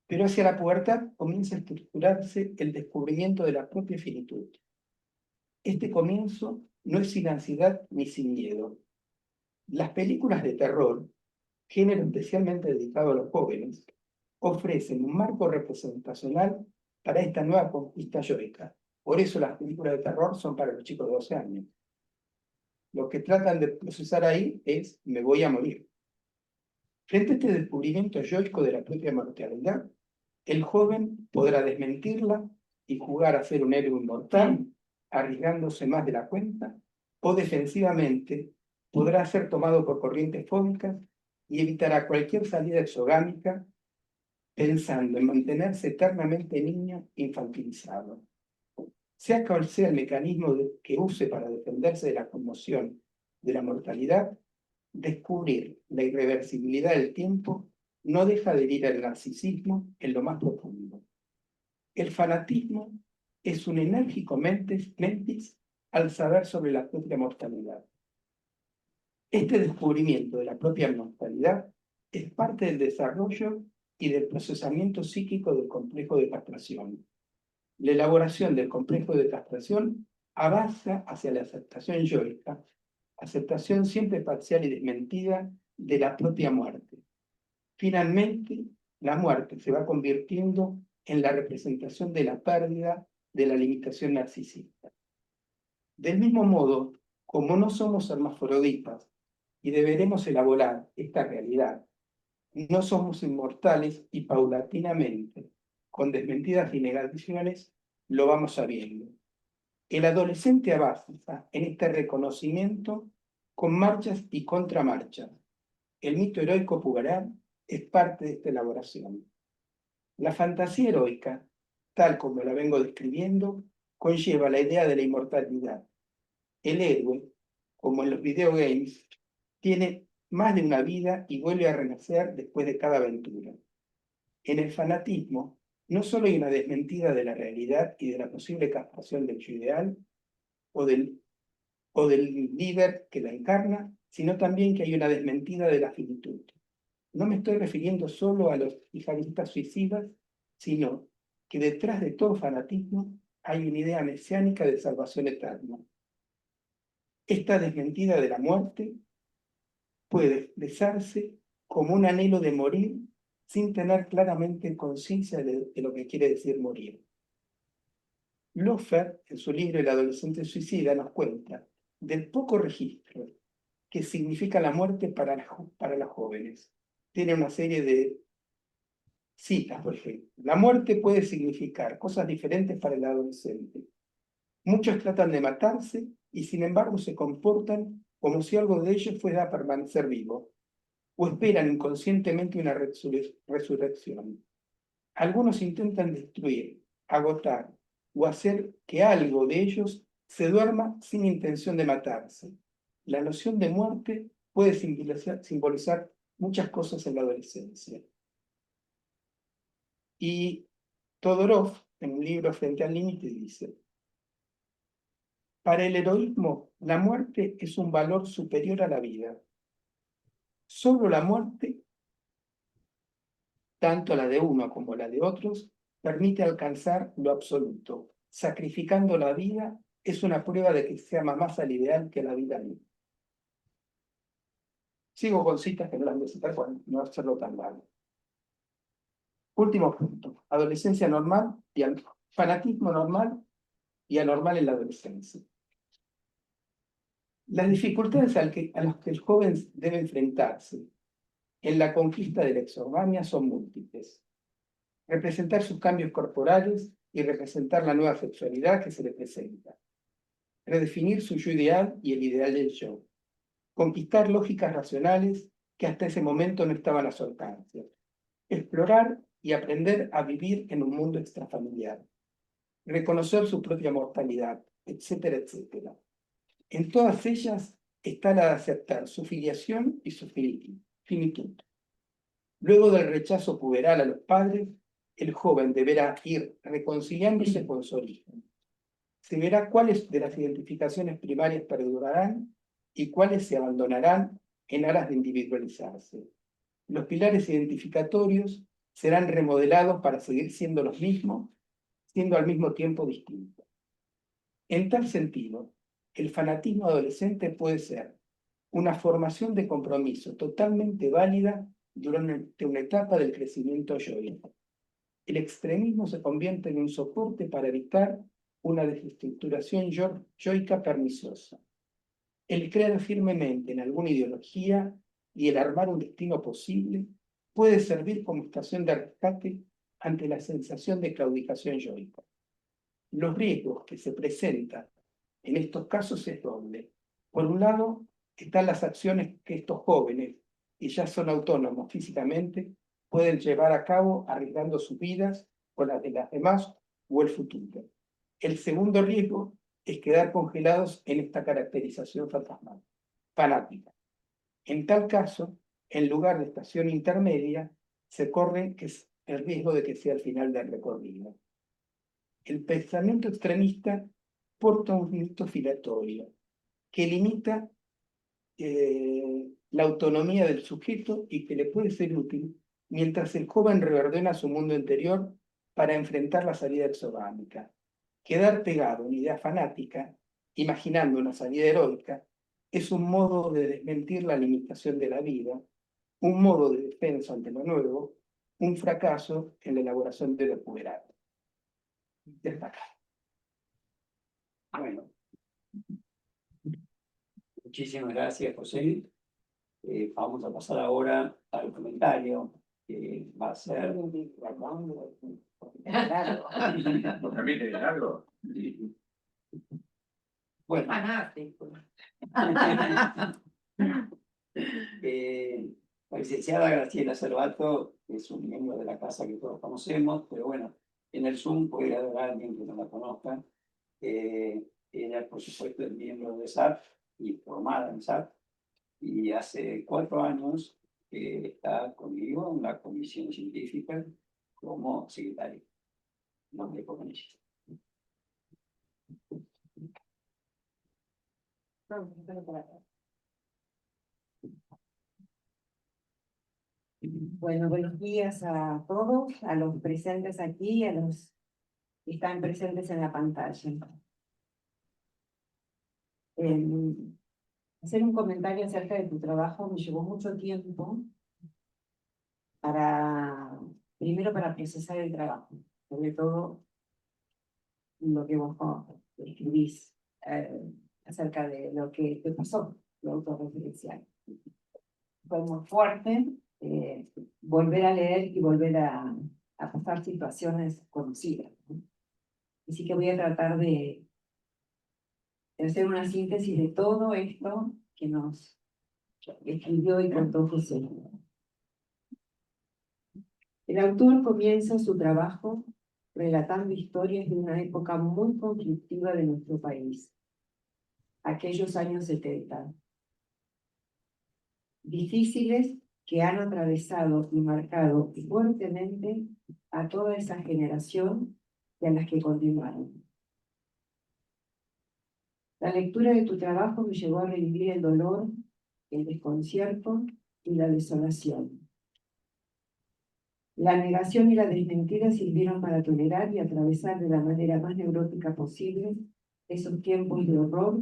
Pero hacia la pubertad comienza a estructurarse el descubrimiento de la propia finitud. Este comienzo no es sin ansiedad ni sin miedo. Las películas de terror, género especialmente dedicado a los jóvenes, ofrecen un marco representacional para esta nueva conquista yoica. Por eso las películas de terror son para los chicos de 12 años. Lo que tratan de procesar ahí es, me voy a morir. Frente a este descubrimiento yoico de la propia mortalidad, el joven podrá desmentirla y jugar a ser un héroe inmortal, arriesgándose más de la cuenta, o defensivamente podrá ser tomado por corrientes fóbicas y evitará cualquier salida exogámica pensando en mantenerse eternamente niño infantilizado. Sea cual sea el mecanismo que use para defenderse de la conmoción de la mortalidad, descubrir la irreversibilidad del tiempo no deja de herir al narcisismo en lo más profundo. El fanatismo es un enérgico mentis al saber sobre la propia mortalidad. Este descubrimiento de la propia mortalidad es parte del desarrollo y del procesamiento psíquico del complejo de castración. La elaboración del complejo de castración avanza hacia la aceptación yoica, aceptación siempre parcial y desmentida de la propia muerte. Finalmente, la muerte se va convirtiendo en la representación de la pérdida, de la limitación narcisista. Del mismo modo, como no somos hermafroditas y deberemos elaborar esta realidad, no somos inmortales y paulatinamente, con desmentidas y negaciones, lo vamos sabiendo. El adolescente avanza en este reconocimiento con marchas y contramarchas. El mito heroico puberal es parte de esta elaboración. La fantasía heroica, tal como la vengo describiendo, conlleva la idea de la inmortalidad. El héroe, como en los videogames, tiene más de una vida y vuelve a renacer después de cada aventura. En el fanatismo, no solo hay una desmentida de la realidad y de la posible castración del yo ideal o del líder que la encarna, sino también que hay una desmentida de la finitud. No me estoy refiriendo solo a los yihadistas suicidas, sino que detrás de todo fanatismo hay una idea mesiánica de salvación eterna. Esta desmentida de la muerte puede expresarse como un anhelo de morir sin tener claramente conciencia de lo que quiere decir morir. Lofer, en su libro El adolescente suicida, nos cuenta del poco registro que significa la muerte para las jóvenes. Tiene una serie de citas, por ejemplo. La muerte puede significar cosas diferentes para el adolescente. Muchos tratan de matarse y sin embargo se comportan como si algo de ellos fuera a permanecer vivo, o esperan inconscientemente una resurrección. Algunos intentan destruir, agotar o hacer que algo de ellos se duerma sin intención de matarse. La noción de muerte puede simbolizar muchas cosas en la adolescencia. Y Todorov, en un libro Frente al Límite, dice: para el heroísmo, la muerte es un valor superior a la vida. Solo la muerte, tanto la de uno como la de otros, permite alcanzar lo absoluto. Sacrificando la vida es una prueba de que se ama más al ideal que a la vida misma. Sigo con citas que no las voy a citar para no hacerlo tan largo. Último punto: adolescencia normal y fanatismo normal y anormal en la adolescencia. Las dificultades a las que el joven debe enfrentarse en la conquista de la exorgamia son múltiples. Representar sus cambios corporales y representar la nueva sexualidad que se le presenta. Redefinir su yo ideal y el ideal del yo. Conquistar lógicas racionales que hasta ese momento no estaban a su alcance. Explorar y aprender a vivir en un mundo extrafamiliar. Reconocer su propia mortalidad, etcétera, etcétera. En todas ellas está la de aceptar su filiación y su finitud. Luego del rechazo puberal a los padres, el joven deberá ir reconciliándose con su origen. Se verá cuáles de las identificaciones primarias perdurarán y cuáles se abandonarán en aras de individualizarse. Los pilares identificatorios serán remodelados para seguir siendo los mismos, siendo al mismo tiempo distintos. En tal sentido, el fanatismo adolescente puede ser una formación de compromiso totalmente válida durante una etapa del crecimiento yoico. El extremismo se convierte en un soporte para evitar una desestructuración yoica perniciosa. El creer firmemente en alguna ideología y el armar un destino posible puede servir como estación de rescate ante la sensación de claudicación yoica. Los riesgos que se presentan en estos casos es doble. Por un lado, están las acciones que estos jóvenes, que ya son autónomos físicamente, pueden llevar a cabo arriesgando sus vidas o las de las demás o el futuro. El segundo riesgo es quedar congelados en esta caracterización fantasmal, fanática. En tal caso, en lugar de estación intermedia, se corre el riesgo de que sea el final del recorrido. el pensamiento extremista porta un rito giratorio que limita la autonomía del sujeto y que le puede ser útil mientras el joven reordena su mundo interior para enfrentar la salida exogámica. Quedar pegado a una idea fanática, imaginando una salida heroica, es un modo de desmentir la limitación de la vida, un modo de defensa ante lo nuevo, un fracaso en la elaboración de lo puberado. Destacar. Bueno, muchísimas gracias, José. Vamos a pasar ahora al comentario que va a ser. También de algo. Bueno, Fanático. la licenciada Graciela Cervato es un miembro de la casa que todos conocemos, pero bueno, en el Zoom puede haber alguien que no la conozca. Ella, por supuesto, es miembro de SAP y formada en SAP, y hace 4 años que está conmigo en la comisión científica como secretaria. No me dejo con ella. Bueno, buenos días a todos, a los presentes aquí, a los que están presentes en la pantalla. Hacer un comentario acerca de tu trabajo me llevó mucho tiempo primero para procesar el trabajo, sobre todo lo que vos escribís acerca de lo que te pasó, lo autorreferencial. Fue muy fuerte volver a leer y volver a pasar situaciones conocidas, ¿no? Así que voy a tratar de hacer una síntesis de todo esto que nos escribió y contó José. El autor comienza su trabajo relatando historias de una época muy conflictiva de nuestro país, aquellos años 70. Difíciles que han atravesado y marcado fuertemente a toda esa generación y a las que continuaron. La lectura de tu trabajo me llevó a revivir el dolor, el desconcierto y la desolación. La negación y la desmentida sirvieron para tolerar y atravesar de la manera más neurótica posible esos tiempos de horror,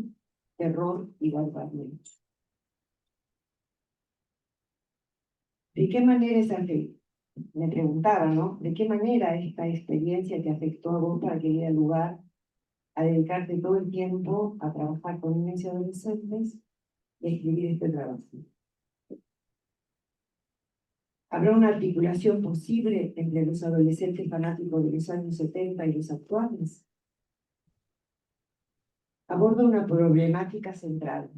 terror y barbarie. ¿De qué manera me preguntaba, ¿no? ¿De qué manera esta experiencia te afectó a vos para que diera lugar a dedicarte todo el tiempo a trabajar con niños y adolescentes y a escribir este trabajo? ¿Habrá una articulación posible entre los adolescentes fanáticos de los años 70 y los actuales? Aborda una problemática central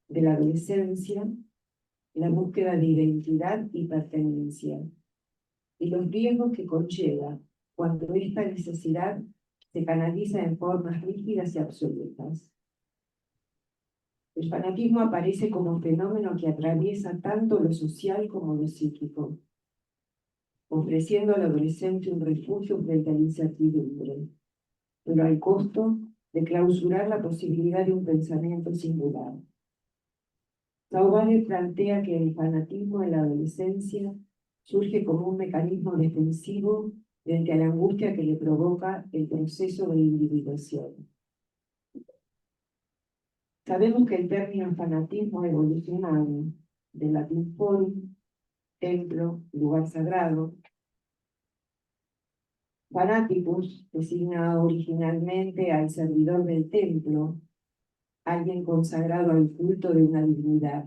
de la adolescencia, la búsqueda de identidad y pertenencia, y los riesgos que conlleva cuando esta necesidad se canaliza en formas rígidas y absolutas. El fanatismo aparece como un fenómeno que atraviesa tanto lo social como lo psíquico, ofreciendo al adolescente un refugio frente a la incertidumbre, pero al costo de clausurar la posibilidad de un pensamiento singular. Sauvalle plantea que el fanatismo en la adolescencia surge como un mecanismo defensivo frente a la angustia que le provoca el proceso de individuación. Sabemos que el término fanatismo ha evolucionado del latín forum, templo, lugar sagrado. Fanaticus designa originalmente al servidor del templo, alguien consagrado al culto de una divinidad.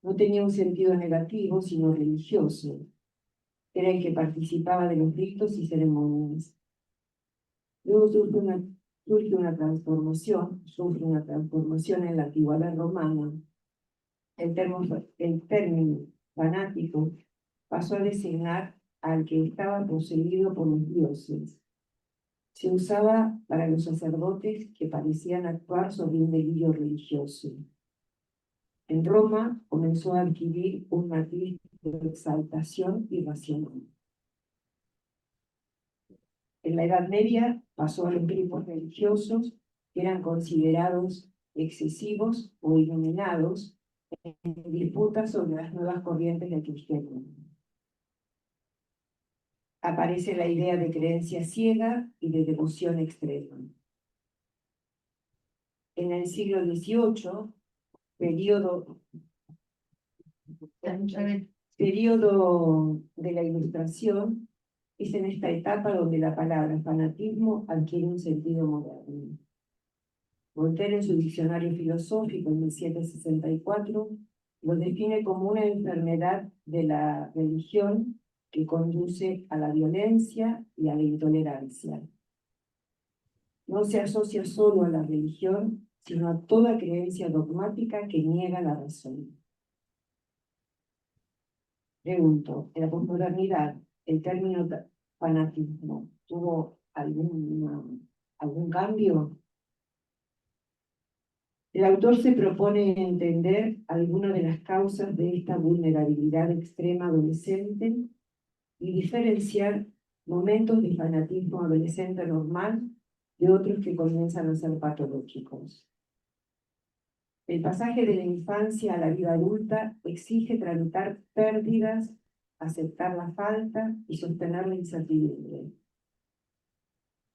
No tenía un sentido negativo, sino religioso. Era el que participaba de los ritos y ceremonias. Luego sufre una transformación en la antigüedad romana. El término fanático pasó a designar al que estaba poseído por los dioses. Se usaba para los sacerdotes que parecían actuar sobre un delirio religioso. En Roma comenzó a adquirir un matiz de exaltación irracional. En la Edad Media pasó a los grupos religiosos que eran considerados excesivos o iluminados en disputas sobre las nuevas corrientes del cristianismo. Aparece la idea de creencia ciega y de devoción extrema. En el siglo XVIII, periodo de la Ilustración, es en esta etapa donde la palabra fanatismo adquiere un sentido moderno. Voltaire, en su diccionario filosófico en 1764, lo define como una enfermedad de la religión que conduce a la violencia y a la intolerancia. No se asocia solo a la religión, sino a toda creencia dogmática que niega la razón. Pregunto, en la posmodernidad, ¿el término fanatismo tuvo algún cambio? El autor se propone entender algunas de las causas de esta vulnerabilidad extrema adolescente y diferenciar momentos de fanatismo adolescente normal de otros que comienzan a ser patológicos. El pasaje de la infancia a la vida adulta exige tramitar pérdidas, aceptar la falta y sostener la incertidumbre.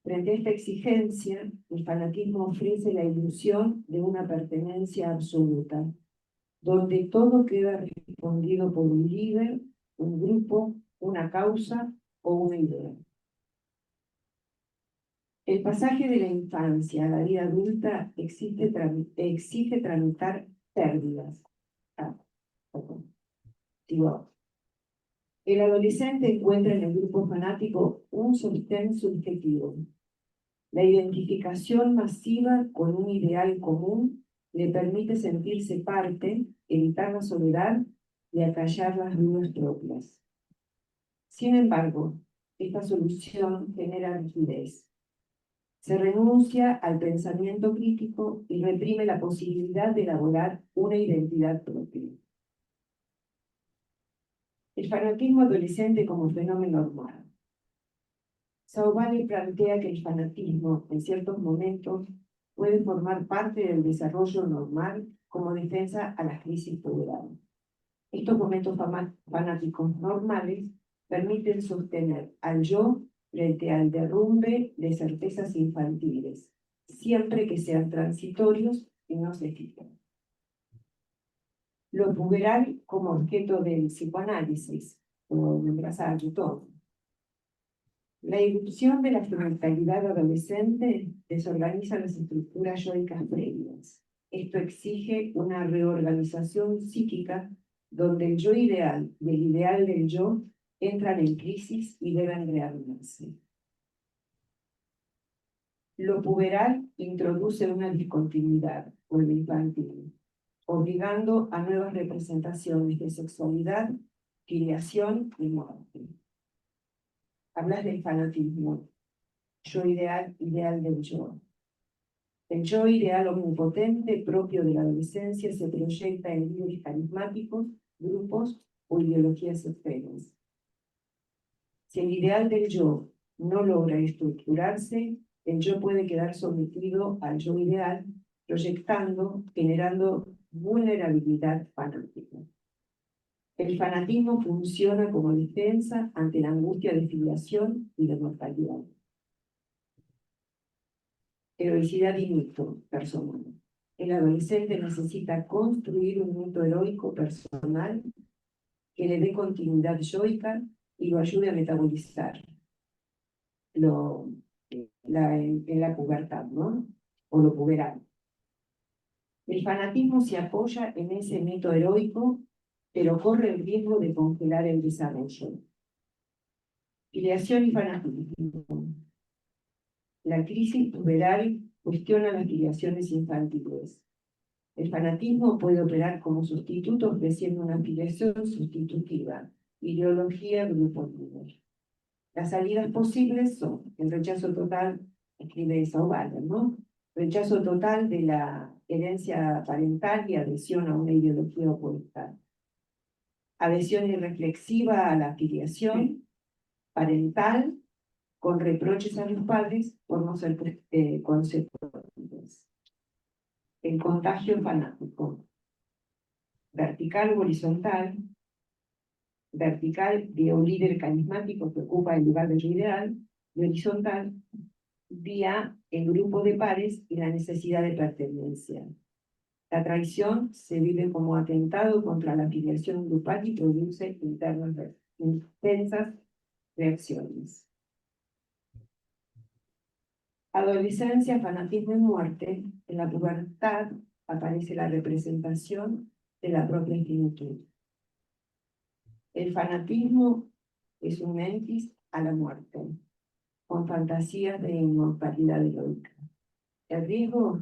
Frente a esta exigencia, el fanatismo ofrece la ilusión de una pertenencia absoluta, donde todo queda respondido por un líder, un grupo, una causa o una idea. El pasaje de la infancia a la vida adulta exige tramitar pérdidas. El adolescente encuentra en el grupo fanático un sostén subjetivo. La identificación masiva con un ideal común le permite sentirse parte, evitar la soledad y acallar las dudas propias. Sin embargo, esta solución genera rigidez. Se renuncia al pensamiento crítico y reprime la posibilidad de elaborar una identidad propia. El fanatismo adolescente como fenómeno normal. Sauvalle plantea que el fanatismo, en ciertos momentos, puede formar parte del desarrollo normal como defensa a las crisis puberales. Estos momentos fanáticos normales permiten sostener al yo frente al derrumbe de certezas infantiles, siempre que sean transitorios y no se fijen. Lo puberal como objeto del psicoanálisis, como nombra Jutón. La irrupción de la genitalidad adolescente desorganiza las estructuras yoicas previas. Esto exige una reorganización psíquica donde el yo ideal y el ideal del yo entran en crisis y deben rearmarse. Lo puberal introduce una discontinuidad con lo infantil, obligando a nuevas representaciones de sexualidad, filiación y muerte. Hablas del fanatismo, yo ideal del yo. El yo ideal omnipotente propio de la adolescencia se proyecta en líderes carismáticos, grupos o ideologías extremas. Si el ideal del yo no logra estructurarse, el yo puede quedar sometido al yo ideal, proyectando, generando vulnerabilidad fanática. El fanatismo funciona como defensa ante la angustia de filiación y de mortalidad. Heroicidad y mito personal. El adolescente necesita construir un mito heroico personal que le dé continuidad yoica y lo ayude a metabolizar en la pubertad, ¿no? O lo puberal. El fanatismo se apoya en ese mito heroico, pero corre el riesgo de congelar el desarrollo. Filiación y fanatismo. La crisis puberal cuestiona las filiaciones infantiles. El fanatismo puede operar como sustituto ofreciendo una filiación sustitutiva, ideología, grupo líder. Las salidas posibles son el rechazo total, escribe Sauvalle, ¿no? Rechazo total de la herencia parental y adhesión a una ideología opuesta. Adhesión irreflexiva a la filiación parental con reproches a los padres por no ser consecuentes. El contagio fanático. Vertical o horizontal. Vertical, vía un líder carismático que ocupa el lugar del ideal, y horizontal, vía el grupo de pares y la necesidad de pertenencia. La traición se vive como atentado contra la afiliación grupal y produce intensas reacciones. Adolescencia, fanatismo y muerte. En la pubertad aparece la representación de la propia infinitud. El fanatismo es un mentis a la muerte, con fantasías de inmortalidad heroica. El riesgo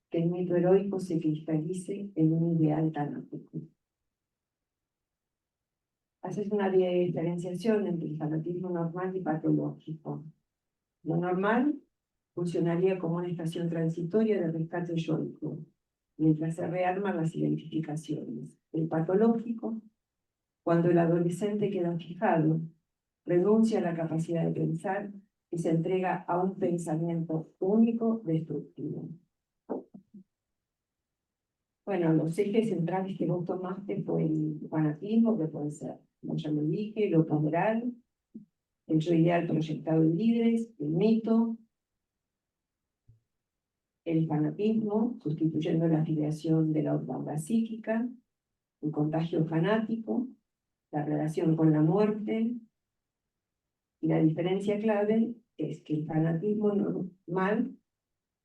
que el mito heroico se cristalice en un ideal tanático. Haces una diferenciación entre el fanatismo normal y patológico. Lo normal funcionaría como una estación transitoria de rescate yoico, mientras se rearman las identificaciones. El patológico, cuando el adolescente queda fijado, renuncia a la capacidad de pensar y se entrega a un pensamiento único destructivo. Bueno, los ejes centrales que vos tomaste fue el fanatismo, que puede ser, como ya lo dije, lo poderal, el yo ideal proyectado en líderes, el mito, el fanatismo, sustituyendo la afiliación de la orfandad psíquica, el contagio fanático, la relación con la muerte, y la diferencia clave es que el fanatismo normal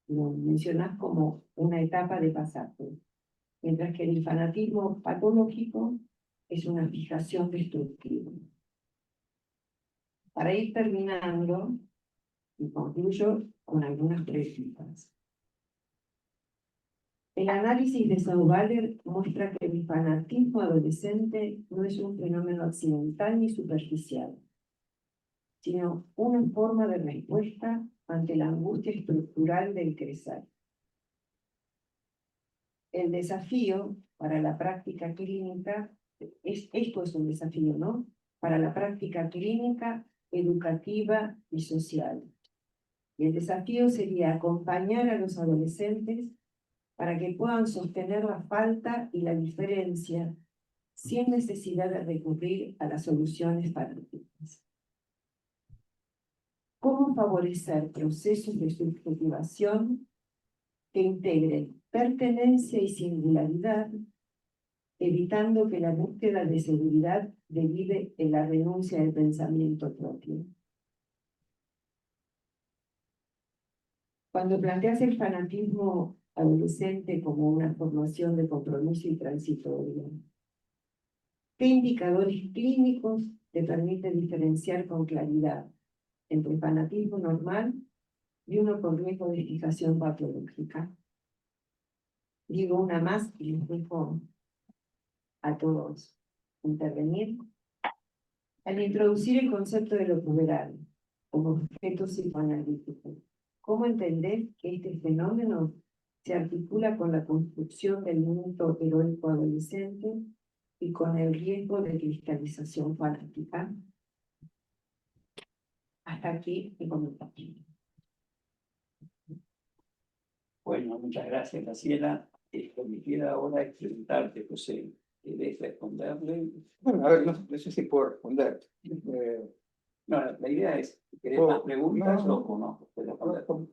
lo mencionas como una etapa de pasaje, mientras que el fanatismo patológico es una fijación destructiva. Para ir terminando, y concluyo con algunas preguntas. El análisis de Sauvaler muestra que el fanatismo adolescente no es un fenómeno accidental ni superficial, sino una forma de respuesta ante la angustia estructural del crecer. El desafío para la práctica clínica, esto es un desafío, ¿no? Para la práctica clínica, educativa y social. Y el desafío sería acompañar a los adolescentes para que puedan sostener la falta y la diferencia sin necesidad de recurrir a las soluciones paráticas. ¿Cómo favorecer procesos de subjetivación que integren pertenencia y singularidad, evitando que la búsqueda de seguridad derive en la renuncia del pensamiento propio? Cuando planteas el fanatismo adolescente como una formación de compromiso y transitoria, ¿qué indicadores clínicos te permiten diferenciar con claridad entre el fanatismo normal y uno con riesgo de fijación patológica? Digo una más y les dejo a todos intervenir. Al introducir el concepto de lo puberal como objeto psicoanalítico, ¿cómo entender que este fenómeno se articula con la construcción del mito heroico adolescente y con el riesgo de cristalización fanática? Hasta aquí mi comentario. Bueno, muchas gracias, Graciela. Lo que queda ahora es preguntarte, José, ¿querés responderle? Bueno, a ver, no sé si puedo responder. No, la idea es, ¿querés Oh, más preguntas no. o no? Puedes responder.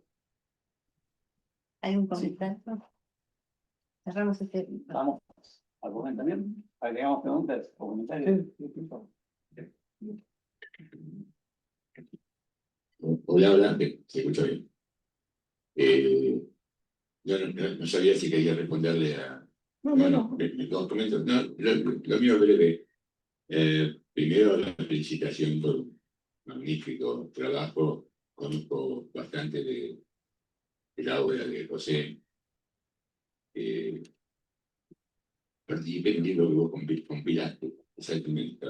Hay un Sí. comentario. Cerramos este. Vamos, ¿algún también? ¿Agregamos preguntas o comentarios? Hola, hola, se escucha bien. Yo no sabía si quería responderle a... No. Los comentarios. No, lo mío es breve. Primero, la felicitación por un magnífico trabajo. Conozco bastante de la obra de José. Participé en un libro que vos compilaste, exactamente.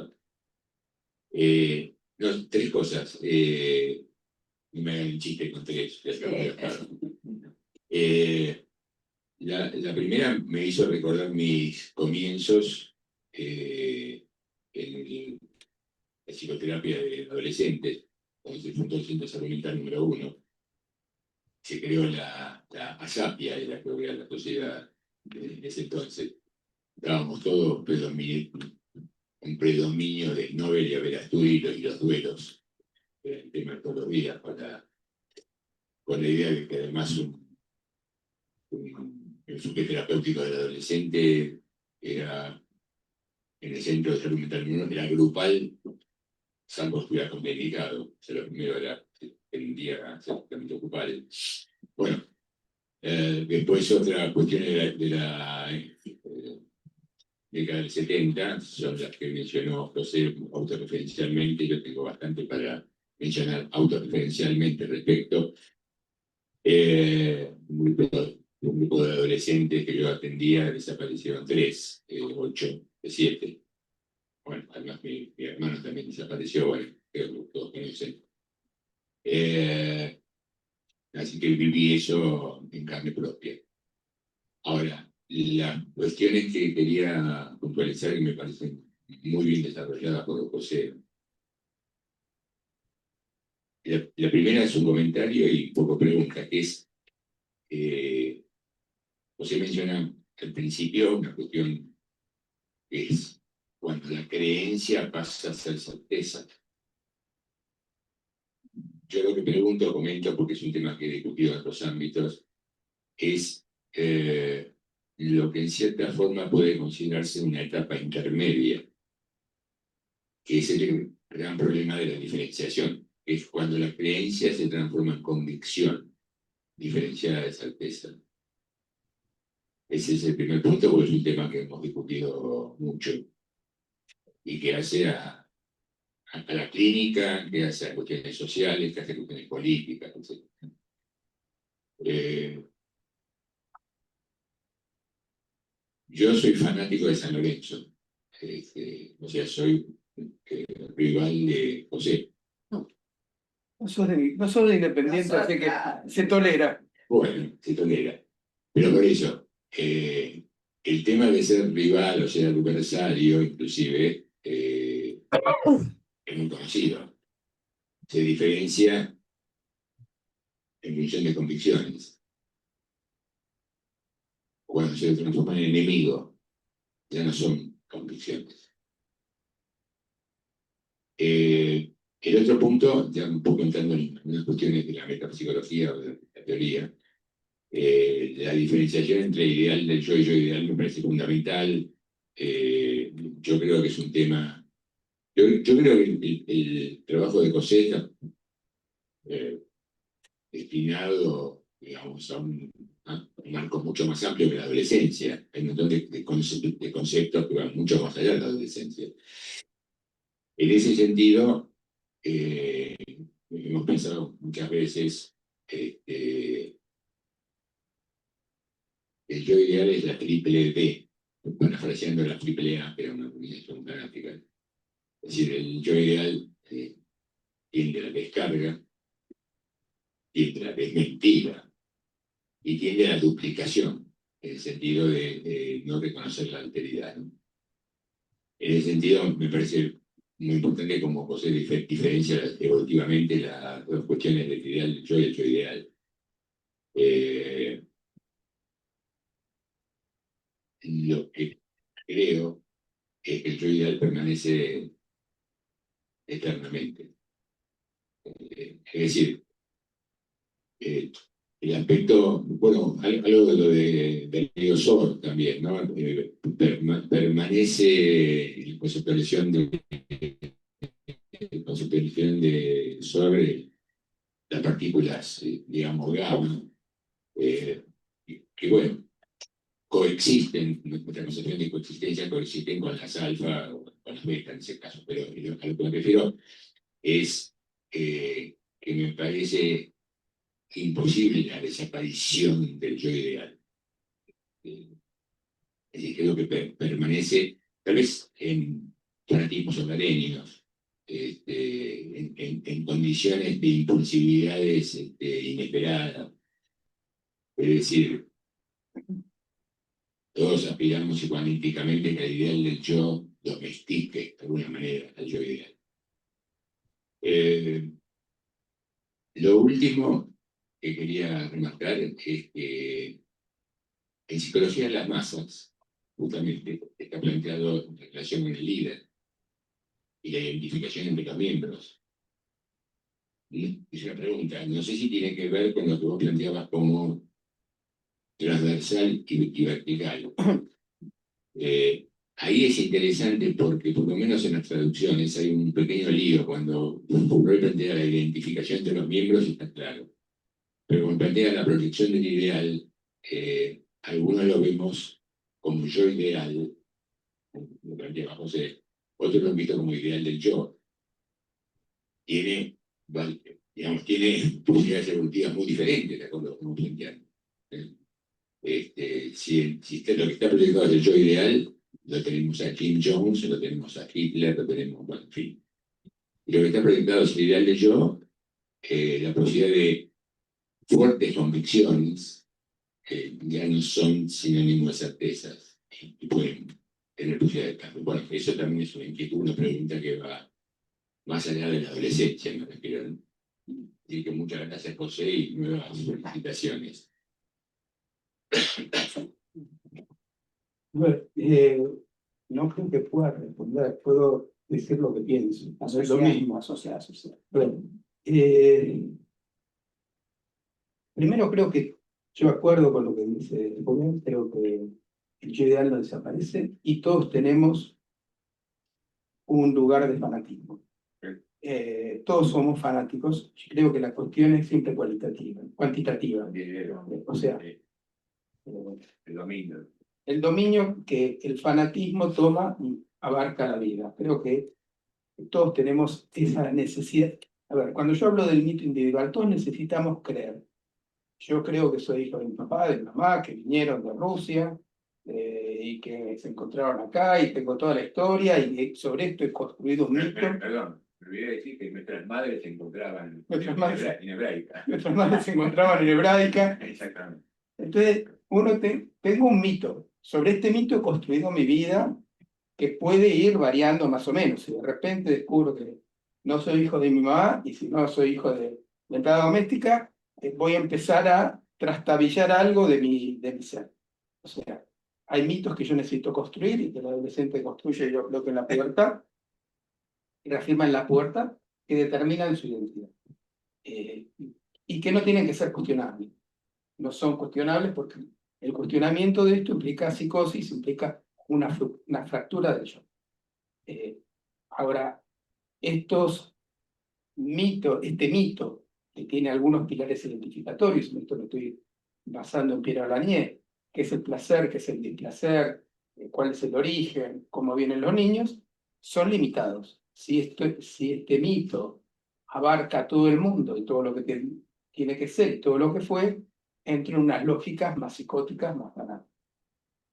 No, tres cosas. No me hagan chiste con tres, ya se lo voy a dejar. La primera me hizo recordar mis comienzos en la psicoterapia de adolescentes. cuando se fundó el Centro de Salud Mental número 1, se creó la ASAPIA, era creo que era la sociedad de ese entonces. Estábamos todos un predominio del Nobel y Averasturi y los duelos, el tema de todos los días, con la idea de que además un enfoque terapéutico del adolescente era, en el Centro de Salud Mental número 1, era grupal, salvo estuviera complicado. O sea, lo primero era el día absolutamente grupal. Bueno, después otra cuestión de la década del 70, son las que mencionó José autorreferencialmente. Yo tengo bastante para mencionar autorreferencialmente al respecto. Un grupo de adolescentes que yo atendía, desaparecieron 3, 8 de 7. Bueno, además mi hermano también desapareció, bueno, creo que todos conocen. Así que viví eso en carne propia. Ahora, las cuestiones que quería puntualizar y me parecen muy bien desarrolladas por José. La primera es un comentario y poco pregunta, que es, José menciona al principio una cuestión que es cuando la creencia pasa a ser certeza. Yo lo que pregunto, comento, porque es un tema que he discutido en otros ámbitos, es lo que en cierta forma puede considerarse una etapa intermedia, que es el gran problema de la diferenciación, es cuando la creencia se transforma en convicción, diferenciada de certeza. Ese es el primer punto, porque es un tema que hemos discutido mucho y que hace a la clínica, que hace a cuestiones sociales, que hace a cuestiones políticas, etc. Yo soy fanático de San Lorenzo, o sea, soy rival de José. No sos de Independiente, así que se tolera. Bueno, se tolera. Pero por eso, el tema de ser rival o ser adversario, inclusive, es muy conocido. Se diferencia en función de convicciones. Cuando se transforman en enemigo, ya no son convicciones. El otro punto, ya un poco entrando en unas cuestiones de la metapsicología o de la teoría, la diferenciación entre ideal del yo y yo ideal me parece fundamental. Yo creo que es un tema. Yo creo que el trabajo de Cosé está destinado, digamos, a un marco mucho más amplio que la adolescencia. Hay un montón de conceptos que van mucho más allá de la adolescencia. En ese sentido, hemos pensado muchas veces, el yo ideal es la triple D, parafraseando la triple A, que era una organización galáctica. Es decir, el yo ideal tiende a la descarga, tiende a la desmentida y tiende a la duplicación, en el sentido de no reconocer la alteridad, ¿no? En ese sentido, me parece muy importante como José diferencia evolutivamente las dos cuestiones del ideal del yo y el yo ideal. Lo que creo es que el yo ideal permanece eternamente. Es decir, el aspecto, bueno, algo de lo de Leo Sor también, ¿no? Permanece la conceptualización de sobre las partículas, digamos, gamma, que bueno, coexisten, nuestra concepción de coexistencia coexisten con las alfa o con las beta en ese caso, pero a lo que me refiero es que me parece imposible la desaparición del yo ideal. Es decir, creo que permanece, tal vez en fanatismos hogareños, en condiciones de impulsividades inesperadas. Es decir, todos aspiramos psicoanalíticamente que el ideal del yo domestique de alguna manera al yo ideal. Lo último que quería remarcar es que en psicología de las masas, justamente, está planteado en relación con el líder y la identificación entre los miembros. Y es una pregunta, no sé si tiene que ver con lo que vos planteabas como transversal y vertical. Ahí es interesante porque, por lo menos en las traducciones, hay un pequeño lío cuando Freud plantea la identificación de los miembros, está claro. Pero cuando plantea la proyección del ideal, algunos lo vemos como yo ideal, lo planteaba José, otros lo han visto como ideal del yo. Tiene, digamos, tiene posibilidades evolutivas muy diferentes, de acuerdo a cómo plantean. Si lo que está proyectado es el yo ideal, lo tenemos a Jim Jones, lo tenemos a Hitler, lo tenemos, bueno, en fin. Y lo que está proyectado es el ideal de yo, la posibilidad de fuertes convicciones, ya no son sinónimo de certezas y pueden tener posibilidad de cambio. Bueno, eso también es una inquietud, una pregunta que va más allá de la adolescencia, me refiero. Así que muchas gracias, José, y nuevas felicitaciones. Bueno, no creo que pueda responder, puedo decir lo que pienso. Es lo mismo. Asociado. Bueno, primero creo que yo acuerdo con lo que dice Rubén, creo que el yo ideal no desaparece y todos tenemos un lugar de fanatismo. Todos somos fanáticos, yo creo que la cuestión es siempre cualitativa, cuantitativa. O sea, el dominio que el fanatismo toma y abarca la vida. Creo que todos tenemos esa necesidad. A ver, cuando yo hablo del mito individual, todos necesitamos creer. Yo creo que soy hijo de mi papá, de mi mamá, que vinieron de Rusia y que se encontraron acá y tengo toda la historia y sobre esto he construido un mito. Perdón, me olvidé decir que nuestras madres se encontraban en hebraica. Nuestras madres se encontraban en hebraica. Exactamente. Entonces, tengo un mito. Sobre este mito he construido mi vida que puede ir variando más o menos. Si de repente descubro que no soy hijo de mi mamá y si no soy hijo de empleada doméstica, voy a empezar a trastabillar algo de mi ser. O sea, hay mitos que yo necesito construir y que el adolescente construye, yo creo que en la pubertad, y reafirma en la puerta, que determinan su identidad. Y que no tienen que ser cuestionables. No son cuestionables porque el cuestionamiento de esto implica psicosis, implica una fractura del yo. Ahora, estos mitos, este mito, que tiene algunos pilares identificatorios, esto lo estoy basando en Pierre Lanier, que es el placer, que es el displacer, cuál es el origen, cómo vienen los niños, son limitados. Si este mito abarca a todo el mundo y todo lo que tiene que ser y todo lo que fue, entre unas lógicas más psicóticas, más fanáticas.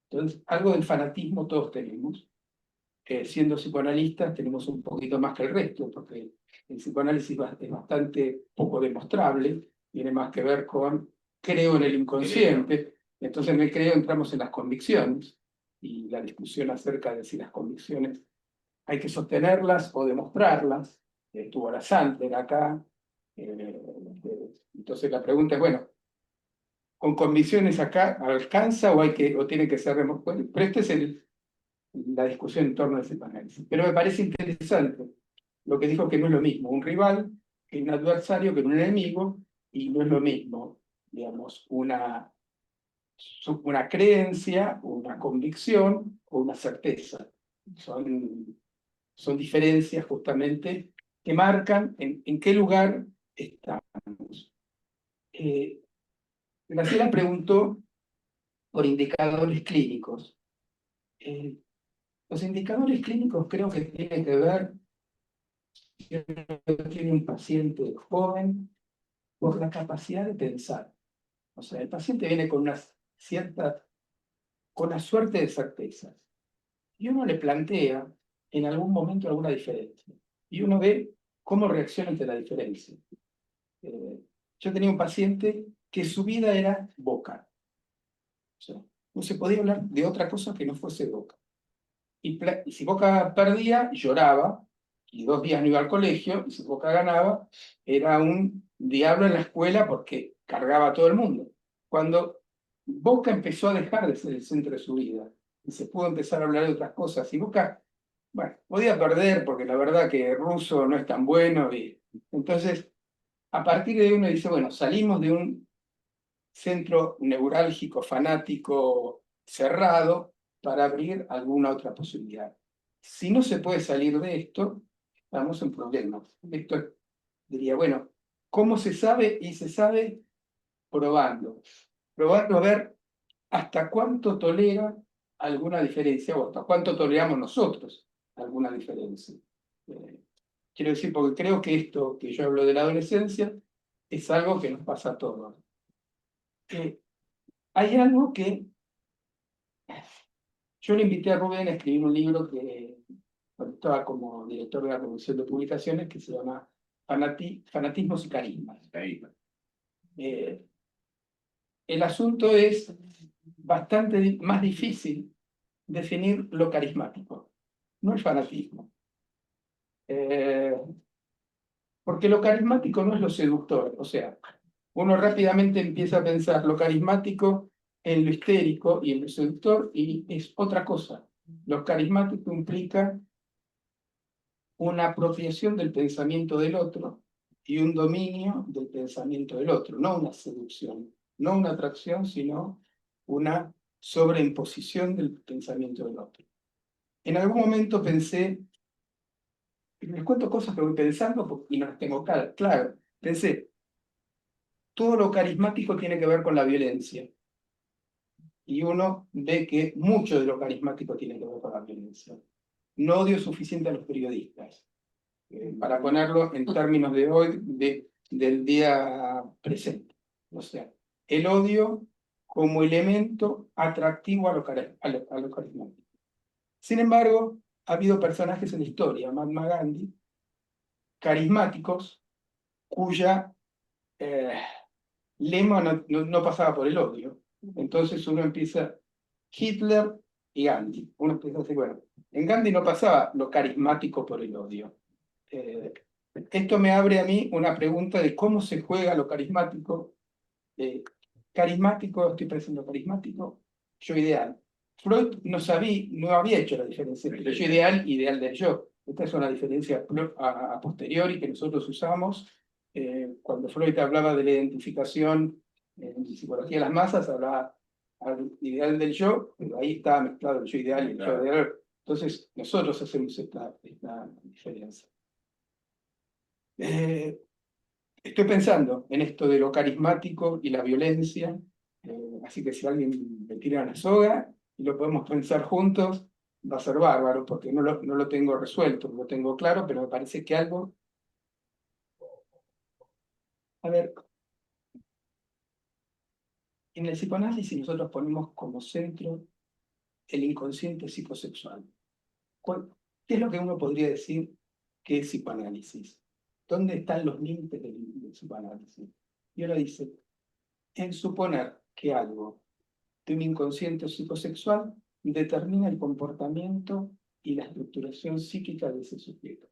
Entonces, algo del fanatismo todos tenemos. Siendo psicoanalistas tenemos un poquito más que el resto, porque el psicoanálisis es bastante poco demostrable, tiene más que ver con creo en el inconsciente, entonces en el creo entramos en las convicciones, y la discusión acerca de si las convicciones hay que sostenerlas o demostrarlas, estuvo la Sandler acá, entonces la pregunta es, bueno, ¿con convicciones acá alcanza o tiene que ser demostrado? Pero este es la discusión en torno a ese psicoanálisis. Pero me parece interesante lo que dijo, que no es lo mismo un rival que un adversario, que un enemigo, y no es lo mismo, digamos, una creencia, una convicción o una certeza. Son diferencias justamente que marcan en qué lugar estamos. Graciela preguntó por indicadores clínicos. Los indicadores clínicos creo que tienen que ver, si uno tiene un paciente joven, por la capacidad de pensar. O sea, el paciente viene con una suerte de certezas. Y uno le plantea en algún momento alguna diferencia. Y uno ve cómo reacciona ante la diferencia. Yo tenía un paciente que su vida era Boca. O sea, no se podía hablar de otra cosa que no fuese Boca. Y si Boca perdía, lloraba, y 2 días no iba al colegio, y si Boca ganaba, era un diablo en la escuela porque cargaba a todo el mundo. Cuando Boca empezó a dejar de ser el centro de su vida y se pudo empezar a hablar de otras cosas, y Boca, bueno, podía perder porque la verdad que Russo no es tan bueno, y entonces a partir de ahí uno dice, bueno, salimos de un centro neurálgico, fanático, cerrado, para abrir alguna otra posibilidad. Si no se puede salir de esto, estamos en problemas. Esto diría, bueno, ¿cómo se sabe? Y se sabe probando. Probando a ver hasta cuánto tolera alguna diferencia o hasta cuánto toleramos nosotros alguna diferencia. Quiero decir, porque creo que esto que yo hablo de la adolescencia es algo que nos pasa a todos. Hay algo que yo le invité a Rubén a escribir un libro que cuando estaba como director de la Comisión de Publicaciones que se llama Fanatismos y Carismas. El asunto es bastante más difícil definir lo carismático, no el fanatismo. Porque lo carismático no es lo seductor, o sea, uno rápidamente empieza a pensar lo carismático en lo histérico y en lo seductor, y es otra cosa. Lo carismático implica una apropiación del pensamiento del otro y un dominio del pensamiento del otro, no una seducción, no una atracción, sino una sobreimposición del pensamiento del otro. En algún momento pensé, les cuento cosas que voy pensando y no las tengo claro. Pensé, todo lo carismático tiene que ver con la violencia. Y uno ve que mucho de lo carismático tiene que ver con la violencia. No odio suficiente a los periodistas. Para ponerlo en términos de hoy, del día presente. O sea, el odio como elemento atractivo a lo carismático. Sin embargo, ha habido personajes en la historia, Mahatma Gandhi, carismáticos, cuya lema no pasaba por el odio. Entonces uno empieza, Hitler y Gandhi. Uno empieza a decir, bueno, en Gandhi no pasaba lo carismático por el odio. Esto me abre a mí una pregunta de cómo se juega lo carismático. Carismático, estoy pensando carismático, yo ideal. Freud no había hecho la diferencia entre yo ideal y ideal del yo. Esta es una diferencia a posteriori que nosotros usamos. Cuando Freud hablaba de la identificación en psicología de las masas, hablaba al ideal del yo, pero ahí está mezclado el yo ideal y el yo ideal. Entonces, nosotros hacemos esta diferencia. Estoy pensando en esto de lo carismático y la violencia, así que si alguien me tira una soga y lo podemos pensar juntos, va a ser bárbaro, porque no lo tengo resuelto, lo tengo claro, pero me parece que algo... A ver, en el psicoanálisis nosotros ponemos como centro el inconsciente psicosexual. ¿Qué es lo que uno podría decir que es psicoanálisis? ¿Dónde están los límites del psicoanálisis? Y uno dice, en suponer que algo de un inconsciente psicosexual determina el comportamiento y la estructuración psíquica de ese sujeto.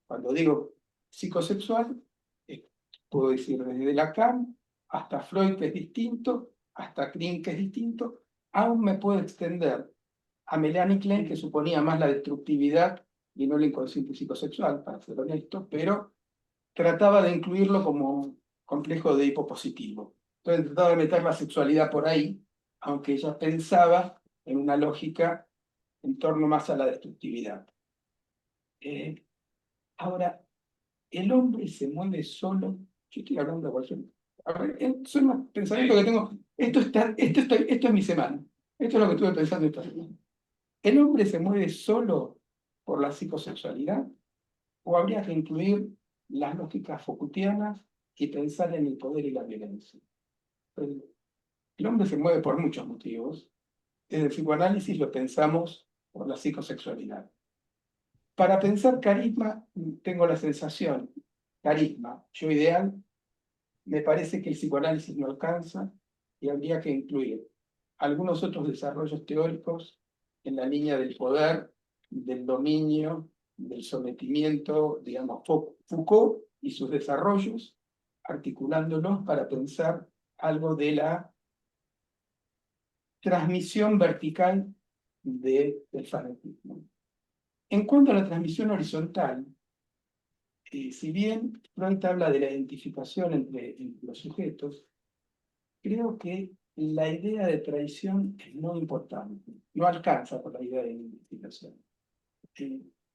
Cuando digo psicosexual, puedo decir desde Lacan hasta Freud, que es distinto, hasta Kring, que es distinto, aún me puedo extender a Melanie Klein, que suponía más la destructividad y no el inconsciente psicosexual, para ser honesto, pero trataba de incluirlo como complejo de Edipo positivo. Entonces trataba de meter la sexualidad por ahí, aunque ella pensaba en una lógica en torno más a la destructividad. Ahora, el hombre se mueve solo. Yo estoy hablando de cualquier... A ver, son los pensamientos que tengo. Esto es mi semana. Esto es lo que estuve pensando esta semana. ¿El hombre se mueve solo por la psicosexualidad? ¿O habría que incluir las lógicas Foucaultianas y pensar en el poder y la violencia? El hombre se mueve por muchos motivos. Desde el psicoanálisis lo pensamos por la psicosexualidad. Para pensar carisma, tengo la sensación, carisma, yo ideal, me parece que el psicoanálisis no alcanza y habría que incluir algunos otros desarrollos teóricos en la línea del poder, del dominio, del sometimiento. Digamos, Foucault y sus desarrollos, articulándolos para pensar algo de la transmisión vertical del fanatismo. En cuanto a la transmisión horizontal, si bien Freud habla de la identificación entre los sujetos, creo que la idea de traición es muy importante, no alcanza por la idea de identificación.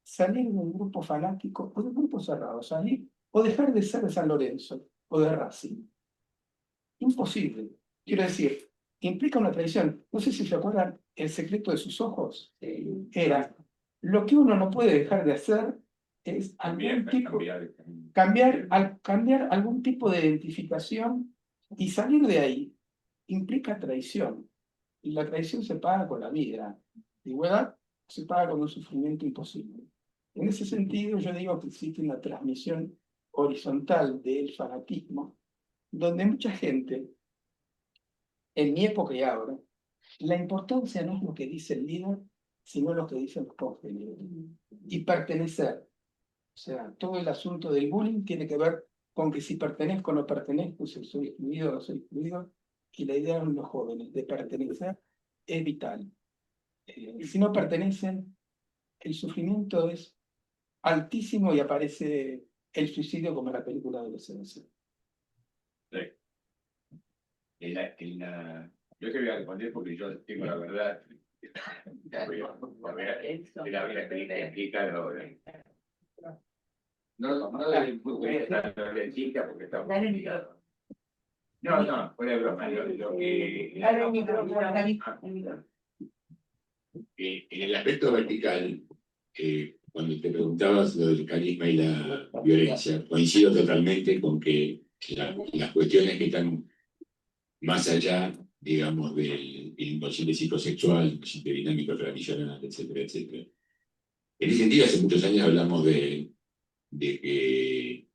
Salir de un grupo fanático o de un grupo cerrado, salir o dejar de ser de San Lorenzo o de Racing. Imposible. Quiero decir, implica una traición. No sé si se acuerdan, el secreto de sus ojos era, lo que uno no puede dejar de hacer es cambiar algún tipo de identificación, y salir de ahí implica traición. Y la traición se paga con la vida. La igualdad se paga con un sufrimiento imposible. En ese sentido, yo digo que existe una transmisión horizontal del fanatismo, donde mucha gente, en mi época y ahora, la importancia no es lo que dice el líder, sino lo que dicen los congéneres. Y pertenecer. O sea, todo el asunto del bullying tiene que ver con que si pertenezco o no pertenezco, si soy excluido o no soy excluido, y la idea de los jóvenes de pertenecer es vital. Si no pertenecen, el sufrimiento es altísimo y aparece el suicidio como en la película de adolescencia. Yo te voy a responder porque yo tengo la verdad. La vida que explica no desde el punto de vista progresista, porque está complicado. No, fuera de broma. En el aspecto vertical, cuando te preguntabas lo del carisma y la violencia, coincido totalmente con que las cuestiones que están más allá, digamos, del inconsciente psicosexual, inconsciente dinámico tradicional, etcétera, etcétera. En ese sentido, hace muchos años hablamos de que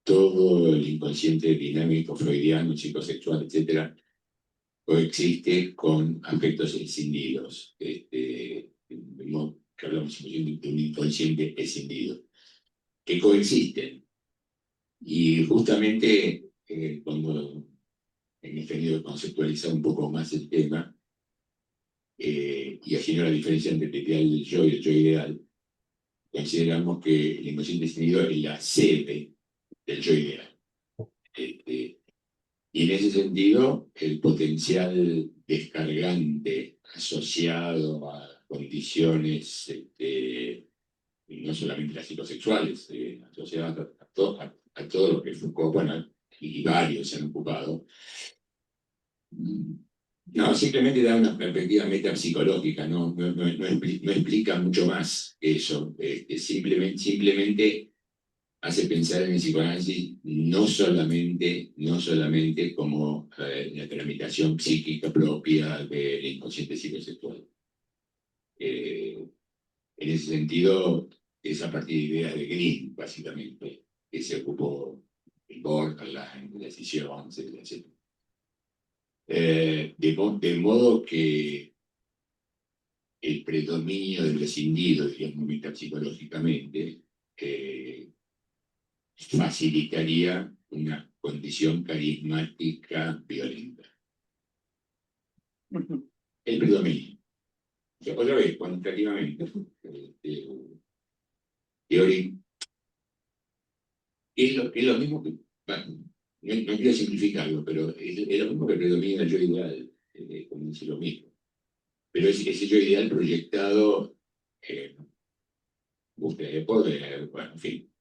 todo el inconsciente dinámico, freudiano, psicosexual, etcétera, coexiste con aspectos escindidos. Que hablamos de un inconsciente escindido, que coexisten. Y justamente cuando hemos tenido que conceptualizar un poco más el tema, y haciendo la diferencia entre el ideal del yo y el yo ideal, consideramos que el inconsciente escindido es la sede del yo ideal. Y en ese sentido, el potencial descargante asociado a condiciones, no solamente las psicosexuales, asociadas a todo lo que Foucault, bueno, y varios se han ocupado, no, simplemente da una perspectiva metapsicológica, no explica mucho más que eso. Simplemente hace pensar en el psicoanálisis no solamente como la tramitación psíquica propia del inconsciente psicosexual. En ese sentido, es a partir de ideas de Green, básicamente, que se ocupó el borderline, la decisión, etcétera, etcétera. De modo que el predominio del rescindido, digamos, metapsicológicamente, facilitaría una condición carismática violenta. El predominio. Otra vez, cuantitativamente, teoría, es lo mismo que, bueno, no quiero simplificarlo, pero es lo mismo que predomina el yo ideal, como dice lo mismo. Pero ese yo ideal proyectado, búsqueda de poder, bueno, en fin.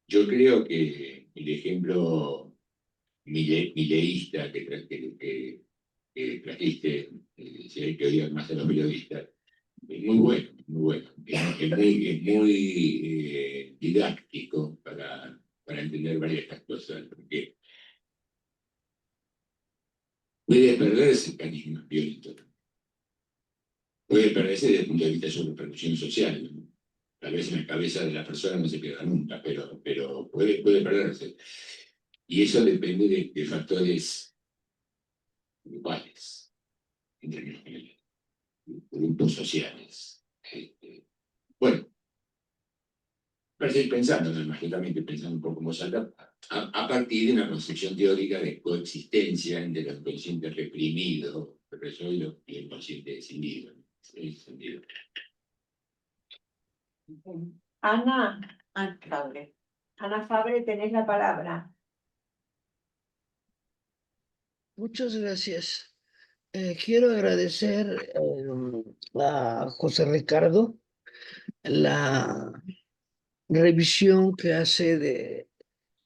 Yo creo que el ejemplo mileísta que trajiste, si hay que odiar más a los periodistas, es muy bueno, muy bueno. Es muy didáctico para entender varias de estas cosas, porque puede perderse el carisma violento. Puede perderse desde el punto de vista de su repercusión social, ¿no? Tal vez en la cabeza de la persona no se pierda nunca, pero puede perderse. Y eso depende de factores globales, en términos generales, grupos sociales. Bueno, Para seguir pensando, ¿no? Mágicamente pensando un poco más allá, a partir de una concepción teórica de coexistencia entre lo inconsciente reprimido, resuelto, y el consciente decidido. En ese sentido. Ana, Padre. Ana Fabre, tenés la palabra. Muchas gracias. Quiero agradecer a José Ricardo la revisión que hace de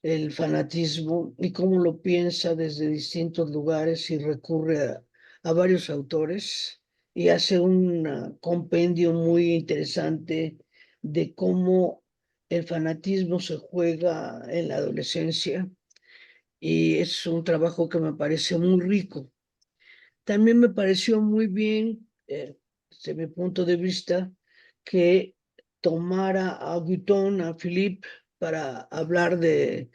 el fanatismo y cómo lo piensa desde distintos lugares y recurre a varios autores y hace un compendio muy interesante de cómo el fanatismo se juega en la adolescencia y es un trabajo que me parece muy rico. También me pareció muy bien, desde mi punto de vista, que tomara a Guitton, a Philippe, para hablar de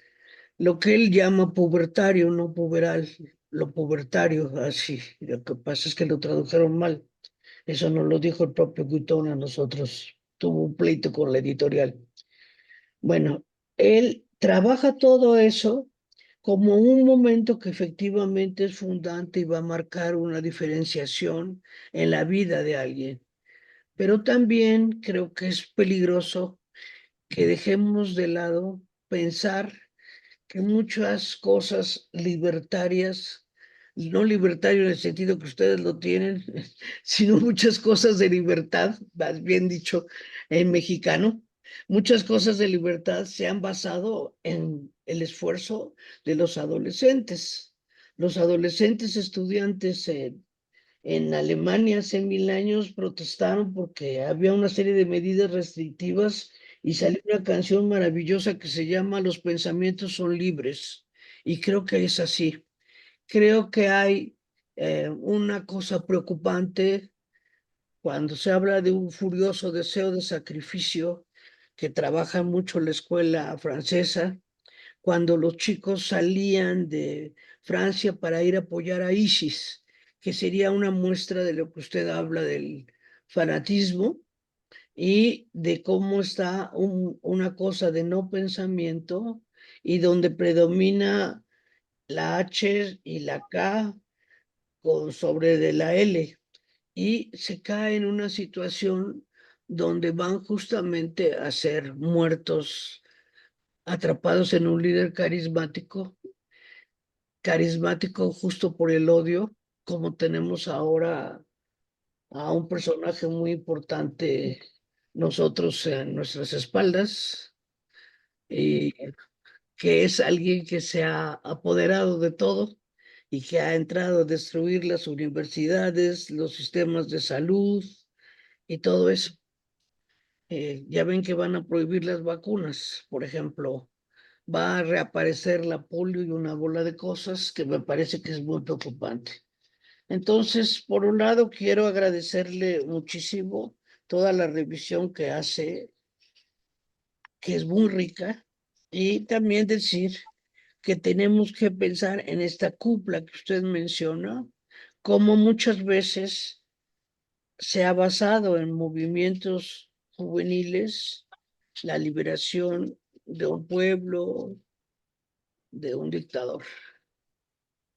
lo que él llama pubertario, no puberal, lo pubertario, así. Lo que pasa es que lo tradujeron mal. Eso nos lo dijo el propio Guitton a nosotros. Tuvo un pleito con la editorial. Bueno, él trabaja todo eso como un momento que efectivamente es fundante y va a marcar una diferenciación en la vida de alguien. Pero también creo que es peligroso que dejemos de lado pensar que muchas cosas libertarias, no libertario en el sentido que ustedes lo tienen, sino muchas cosas de libertad, más bien dicho en mexicano, muchas cosas de libertad se han basado en el esfuerzo de los adolescentes. Los adolescentes estudiantes en Alemania hace 1000 años protestaron porque había una serie de medidas restrictivas y salió una canción maravillosa que se llama Los pensamientos son libres. Y creo que es así. Creo que hay una cosa preocupante cuando se habla de un furioso deseo de sacrificio que trabaja mucho la escuela francesa, cuando los chicos salían de Francia para ir a apoyar a ISIS, que sería una muestra de lo que usted habla del fanatismo y de cómo está una cosa de no pensamiento y donde predomina la H y la K sobre de la L y se cae en una situación donde van justamente a ser muertos, atrapados en un líder carismático justo por el odio, como tenemos ahora a un personaje muy importante nosotros en nuestras espaldas, y que es alguien que se ha apoderado de todo y que ha entrado a destruir las universidades, los sistemas de salud y todo eso. Ya ven que van a prohibir las vacunas, por ejemplo, va a reaparecer la polio y una bola de cosas que me parece que es muy preocupante. Entonces, por un lado, quiero agradecerle muchísimo toda la revisión que hace, que es muy rica, y también decir que tenemos que pensar en esta cupla que usted menciona, como muchas veces se ha basado en movimientos juveniles, la liberación de un pueblo, de un dictador.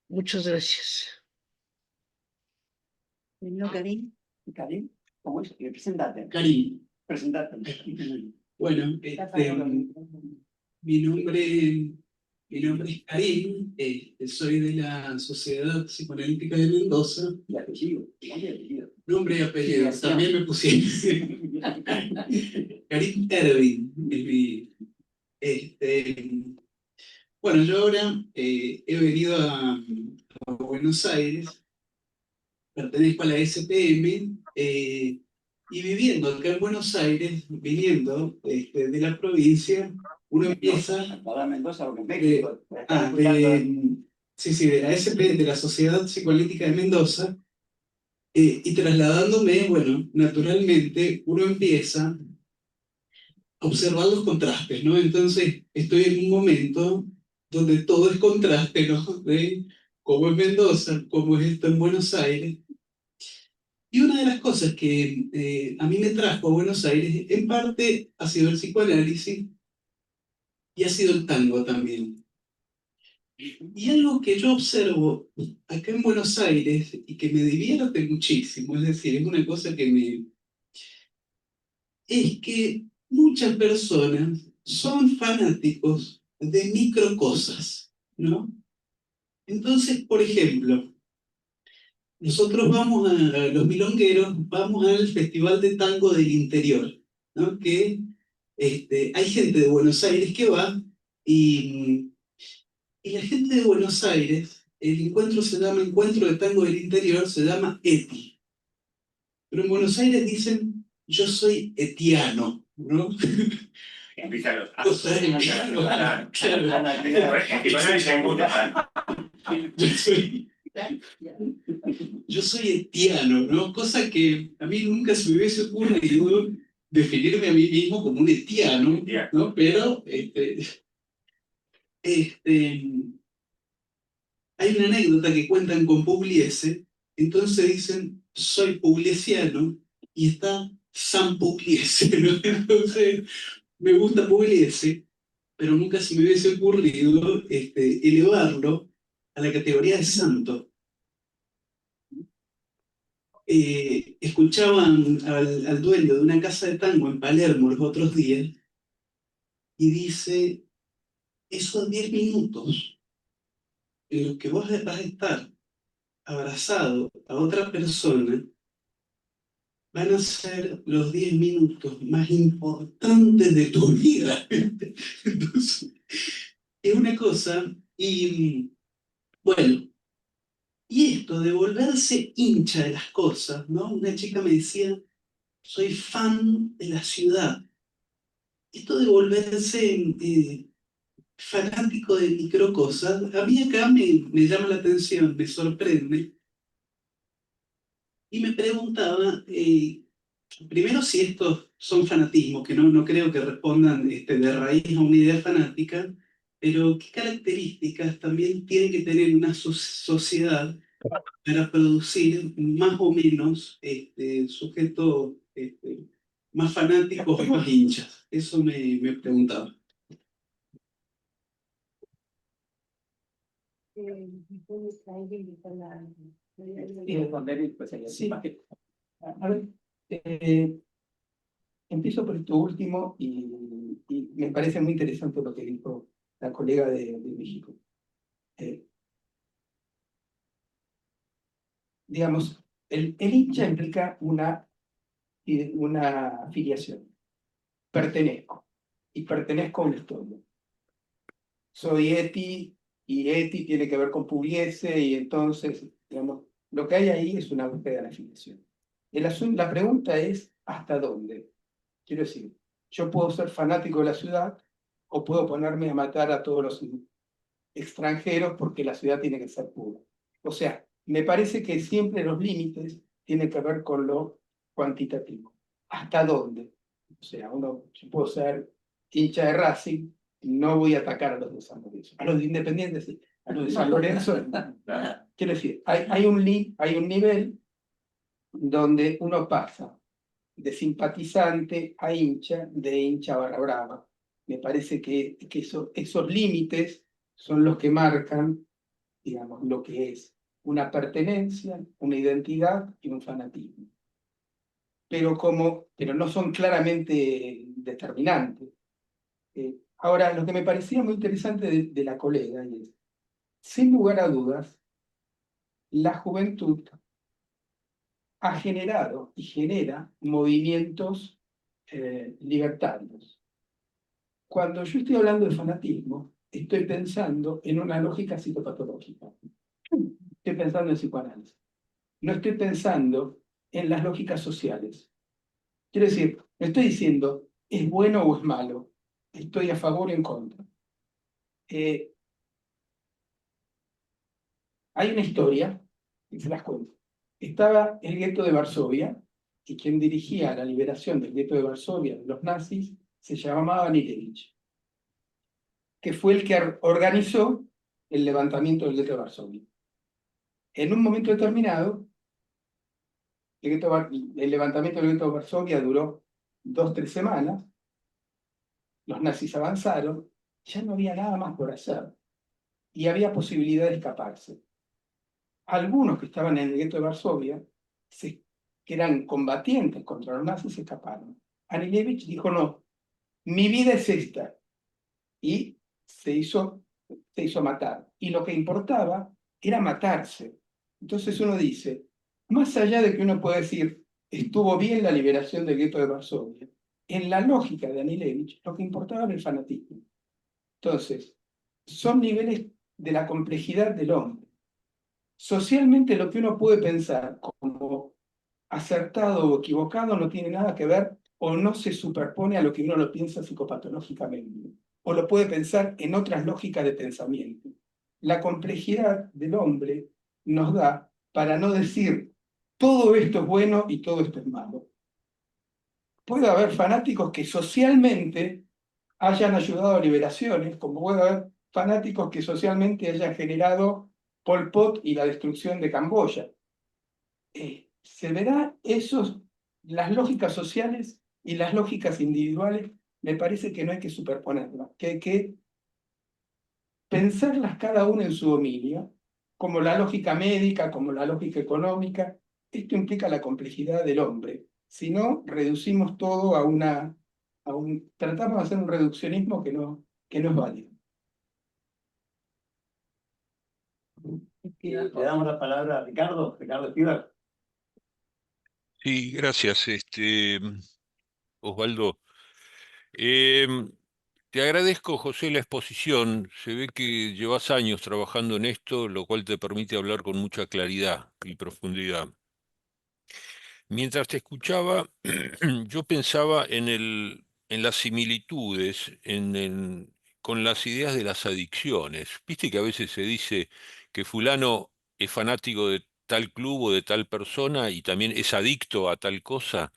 Muchas gracias. Primero Karim. Karim, ¿cómo es? Presentate. Karim. Presentate. Bueno, mi nombre es Karim, soy de la Sociedad Psicoanalítica de Mendoza. Y apellido. Nombre y apellido. Nombre y apellido, también me pusieron. Karim Ervin es bueno, yo ahora he venido a Buenos Aires, pertenezco a la SPM, y viviendo acá en Buenos Aires, viniendo de la provincia, uno empieza... Para Mendoza, porque en de, México. sí, de la SP, de la Sociedad Psicoanalítica de Mendoza, y trasladándome, bueno, naturalmente uno empieza a observar los contrastes, ¿no? Entonces estoy en un momento donde todo es contraste, ¿no? De cómo es Mendoza, cómo es esto en Buenos Aires. Y una de las cosas que a mí me trajo a Buenos Aires, en parte ha sido el psicoanálisis y ha sido el tango también. Y algo que yo observo acá en Buenos Aires y que me divierte muchísimo, es decir, es una cosa que es que muchas personas son fanáticos de microcosas, ¿no? Entonces, por ejemplo, nosotros vamos los milongueros, vamos al Festival de Tango del Interior, ¿no? Que hay gente de Buenos Aires que va y, y la gente de Buenos Aires, el encuentro se llama Encuentro de Tango del Interior, se llama ETI. Pero en Buenos Aires dicen, yo soy etiano, ¿no? O sea, claro, yo soy etiano, ¿no? Cosa que a mí nunca se me hubiese ocurrido definirme a mí mismo como un etiano, ¿no? Pero hay una anécdota que cuentan con Pugliese, entonces dicen, soy pugliesiano, y está San Pugliese, ¿no? Entonces, me gusta Pugliese, pero nunca se me hubiese ocurrido elevarlo a la categoría de santo. Escuchaban al dueño de una casa de tango en Palermo los otros días y dice, esos 10 minutos en los que vos vas a estar abrazado a otra persona van a ser los 10 minutos más importantes de tu vida. Entonces, es una cosa, y bueno, y esto de volverse hincha de las cosas, ¿no? Una chica me decía, soy fan de la ciudad. Esto de volverse fanático de microcosas, a mí acá me llama la atención, me sorprende, y me preguntaba, primero si estos son fanatismos, que no creo que respondan de raíz a una idea fanática, pero qué características también tiene que tener una sociedad para producir más o menos sujetos más fanáticos y más hinchas. Eso me preguntaba. Y responder, pues, Sí. A ver, empiezo por esto último y me parece muy interesante lo que dijo la colega de México. Digamos, el hincha implica una afiliación. Pertenezco. Y pertenezco a una historia. Soy Eti y Eti tiene que ver con Pugliese y entonces, digamos, lo que hay ahí es una búsqueda de la afiliación. La pregunta es, ¿hasta dónde? Quiero decir, yo puedo ser fanático de la ciudad o puedo ponerme a matar a todos los extranjeros porque la ciudad tiene que ser pura. O sea, me parece que siempre los límites tienen que ver con lo cuantitativo. ¿Hasta dónde? O sea, yo puedo ser hincha de Racing, no voy a atacar a los de San Lorenzo. A los de Independiente sí, a los de San Lorenzo. Quiero decir, hay un nivel donde uno pasa de simpatizante a hincha, de hincha barra brava. Me parece que esos límites son los que marcan, digamos, lo que es una pertenencia, una identidad y un fanatismo. Pero no son claramente determinantes. Ahora, lo que me parecía muy interesante de la colega es, sin lugar a dudas, la juventud ha generado y genera movimientos libertarios. Cuando yo estoy hablando de fanatismo, estoy pensando en una lógica psicopatológica. Estoy pensando en psicoanálisis. No estoy pensando en las lógicas sociales. Quiero decir, no estoy diciendo es bueno o es malo. Estoy a favor o en contra. Hay una historia, y se las cuento. Estaba el gueto de Varsovia, y quien dirigía la liberación del gueto de Varsovia de los nazis se llamaba Vanilevich, que fue el que organizó el levantamiento del gueto de Varsovia. En un momento determinado, el levantamiento del gueto de Varsovia duró 2-3 semanas, los nazis avanzaron, ya no había nada más por hacer y había posibilidad de escaparse. Algunos que estaban en el gueto de Varsovia, que eran combatientes contra los nazis, se escaparon. Anielewicz dijo, no, mi vida es esta, y se hizo matar. Y lo que importaba era matarse. Entonces uno dice, más allá de que uno puede decir, estuvo bien la liberación del gueto de Varsovia, en la lógica de Anielewicz, lo que importaba era el fanatismo. Entonces, son niveles de la complejidad del hombre. Socialmente lo que uno puede pensar como acertado o equivocado no tiene nada que ver o no se superpone a lo que uno lo piensa psicopatológicamente, o lo puede pensar en otras lógicas de pensamiento. La complejidad del hombre nos da para no decir todo esto es bueno y todo esto es malo. Puede haber fanáticos que socialmente hayan ayudado a liberaciones, como puede haber fanáticos que socialmente hayan generado Pol Pot y la destrucción de Camboya. Se verá las lógicas sociales y las lógicas individuales, me parece que no hay que superponerlas, que hay que pensarlas cada una en su dominio, como la lógica médica, como la lógica económica. Esto implica la complejidad del hombre. Si no, reducimos todo tratamos de hacer un reduccionismo que no es válido. Le damos la palabra a Ricardo Espíbar. Sí, gracias, Osvaldo. Em, Te agradezco, José, la exposición. Se ve que llevas años trabajando en esto, lo cual te permite hablar con mucha claridad y profundidad. Mientras te escuchaba, yo pensaba en las similitudes con las ideas de las adicciones. Viste que a veces se dice que fulano es fanático de tal club o de tal persona y también es adicto a tal cosa.